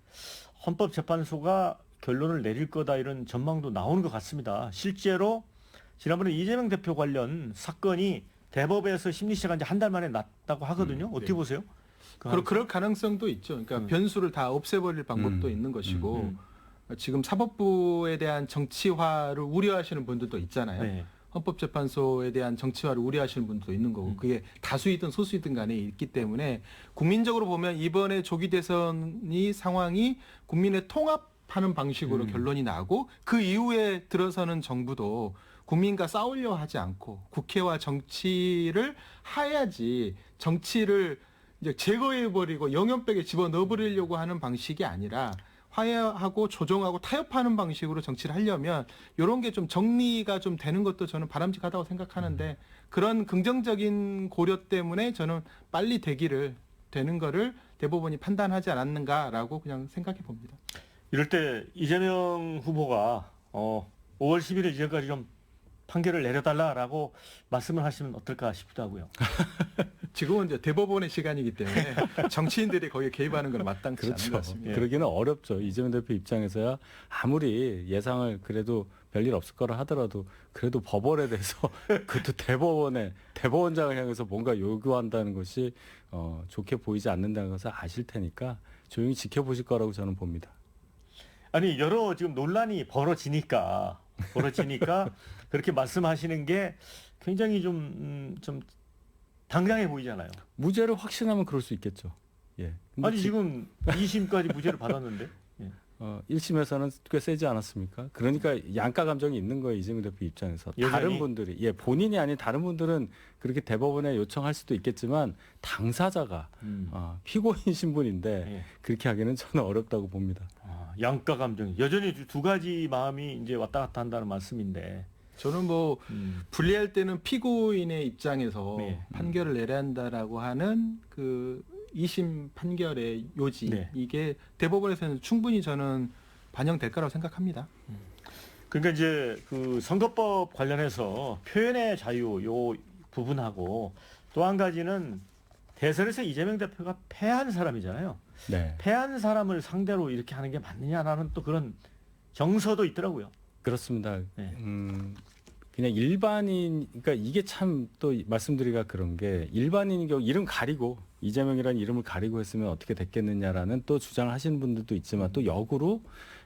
헌법재판소가 결론을 내릴 거다 이런 전망도 나오는 것 같습니다. 실제로 지난번에 이재명 대표 관련 사건이 대법에서 심리 시작한 지 한 달 만에 났다고 하거든요. 어떻게 보세요? 그럴 가능성도 있죠. 그러니까 변수를 다 없애버릴 방법도 있는 것이고 지금 사법부에 대한 정치화를 우려하시는 분들도 있잖아요. 네. 헌법재판소에 대한 정치화를 우려하시는 분도 있는 거고 그게 다수이든 소수이든 간에 있기 때문에 국민적으로 보면 이번에 조기 대선이 상황이 국민의 통합하는 방식으로 결론이 나고 그 이후에 들어서는 정부도 국민과 싸우려 하지 않고 국회와 정치를 해야지 정치를 이제 제거해버리고 영연백에 집어넣어버리려고 하는 방식이 아니라 화해하고 조정하고 타협하는 방식으로 정치를 하려면 이런 게 좀 정리가 좀 되는 것도 저는 바람직하다고 생각하는데 그런 긍정적인 고려 때문에 저는 빨리 되는 거를 대법원이 판단하지 않았는가라고 그냥 생각해 봅니다. 이럴 때 이재명 후보가 5월 11일 이전까지 좀 판결을 내려달라라고 말씀을 하시면 어떨까 싶기도 하고요. 지금은 이제 대법원의 시간이기 때문에 정치인들이 거기에 개입하는 건 마땅치 않은 것 같습니다. 그러기는 어렵죠. 이재명 대표 입장에서야 아무리 예상을 그래도 별일 없을 거라 하더라도 그래도 법원에 대해서 그것도 대법원장을 향해서 뭔가 요구한다는 것이 좋게 보이지 않는다는 것을 아실 테니까 조용히 지켜보실 거라고 저는 봅니다. 아니 여러 지금 논란이 벌어지니까 그렇게 말씀하시는 게 굉장히 좀 당당해 보이잖아요. 무죄를 확신하면 그럴 수 있겠죠. 예. 아니 지금 2심까지 무죄를 받았는데. 예. 1심에서는 꽤 세지 않았습니까? 그러니까 양가 감정이 있는 거예요. 이재명 대표 입장에서. 여전히? 다른 분들이 본인이 아닌 다른 분들은 그렇게 대법원에 요청할 수도 있겠지만 당사자가 피고인 신분인데 예. 그렇게 하기는 저는 어렵다고 봅니다. 양가 감정이 여전히 두 가지 마음이 이제 왔다 갔다 한다는 말씀인데. 저는 뭐 불리할 때는 피고인의 입장에서 네. 판결을 내려야 한다라고 하는 그 2심 판결의 요지 이게 대법원에서는 충분히 저는 반영될 거라고 생각합니다. 그러니까 이제 그 선거법 관련해서 표현의 자유 요 부분하고 또 한 가지는 대선에서 이재명 대표가 패한 사람이잖아요. 네. 패한 사람을 상대로 이렇게 하는 게 맞느냐라는 또 그런 정서도 있더라고요. 그렇습니다. 네. 그냥 일반인, 그러니까 이게 참 또 말씀드리기가 그런 게 일반인인 경우 이름 가리고 이재명이라는 이름을 가리고 했으면 어떻게 됐겠느냐라는 또 주장을 하시는 분들도 있지만 또 역으로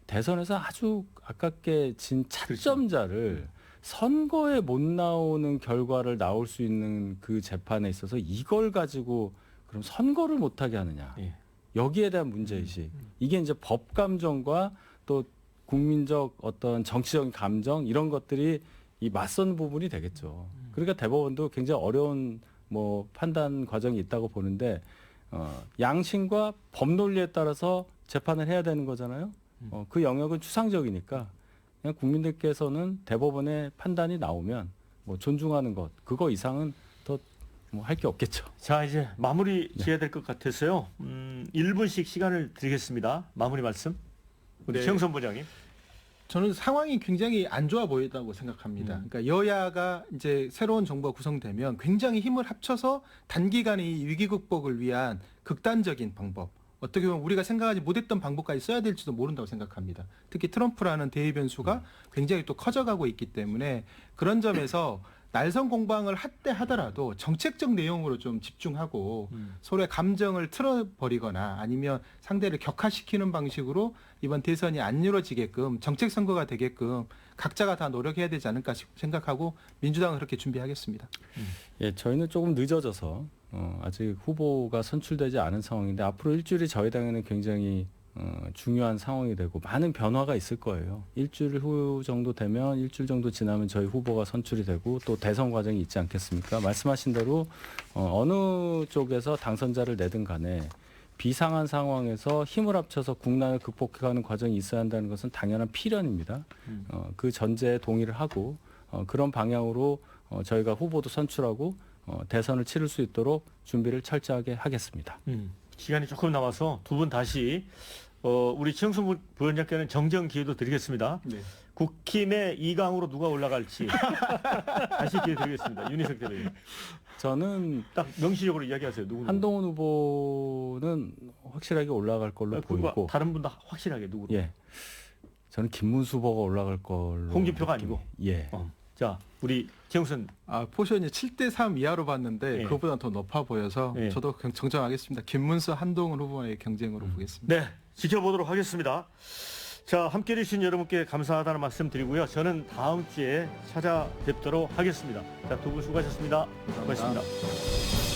대선에서 아주 아깝게 진 차점자를 선거에 못 나오는 결과를 나올 수 있는 그 재판에 있어서 이걸 가지고 그럼 선거를 못하게 하느냐. 예. 여기에 대한 문제의식. 이게 이제 법 감정과 또 국민적 어떤 정치적인 감정 이런 것들이 이 맞선 부분이 되겠죠. 그러니까 대법원도 굉장히 어려운 뭐 판단 과정이 있다고 보는데 양심과 법 논리에 따라서 재판을 해야 되는 거잖아요. 그 영역은 추상적이니까 그냥 국민들께서는 대법원의 판단이 나오면 뭐 존중하는 것 그거 이상은 더 뭐 할 게 없겠죠. 자 이제 마무리 지어야 될 것 같아서요. 1분씩 시간을 드리겠습니다. 마무리 말씀. 우리 네. 최영선 부장님. 저는 상황이 굉장히 안 좋아 보인다고 생각합니다. 그러니까 여야가 이제 새로운 정부가 구성되면 굉장히 힘을 합쳐서 단기간에 이 위기 극복을 위한 극단적인 방법, 어떻게 보면 우리가 생각하지 못했던 방법까지 써야 될지도 모른다고 생각합니다. 특히 트럼프라는 대의 변수가 굉장히 또 커져가고 있기 때문에 그런 점에서 날선 공방을 하더라도 정책적 내용으로 좀 집중하고 서로의 감정을 틀어버리거나 아니면 상대를 격화시키는 방식으로 이번 대선이 안 이루어지게끔 정책 선거가 되게끔 각자가 다 노력해야 되지 않을까 생각하고 민주당은 그렇게 준비하겠습니다. 예, 저희는 조금 늦어져서 아직 후보가 선출되지 않은 상황인데 앞으로 일주일이 저희 당에는 굉장히 중요한 상황이 되고 많은 변화가 있을 거예요. 일주일 후 정도 되면 일주일 정도 지나면 저희 후보가 선출이 되고 또 대선 과정이 있지 않겠습니까? 말씀하신 대로 어느 쪽에서 당선자를 내든 간에 비상한 상황에서 힘을 합쳐서 국난을 극복해가는 과정이 있어야 한다는 것은 당연한 필연입니다. 그 전제에 동의를 하고 그런 방향으로 저희가 후보도 선출하고 대선을 치를 수 있도록 준비를 철저하게 하겠습니다. 시간이 조금 남아서 두 분 다시 우리 최영순 부위원장께는 정정 기회도 드리겠습니다. 네. 국힘의 2강으로 누가 올라갈지 다시 기회 드리겠습니다. 윤희석 대변인. 저는 딱 명시적으로 이야기하세요. 누구? 한동훈 후보는 확실하게 올라갈 걸로 보이고 다른 분 다 확실하게 누구로? 예, 저는 김문수 후보가 올라갈 걸로. 홍준표가 아니고. 예. 자, 우리 최영순. 포션이 7대3 이하로 봤는데 예. 그거보다 더 높아 보여서 예. 저도 정정하겠습니다. 김문수, 한동훈 후보의 경쟁으로 보겠습니다. 네, 지켜보도록 하겠습니다. 자, 함께해 주신 여러분께 감사하다는 말씀 드리고요. 저는 다음 주에 찾아뵙도록 하겠습니다. 자, 두 분 수고하셨습니다. 감사합니다. 수고하셨습니다.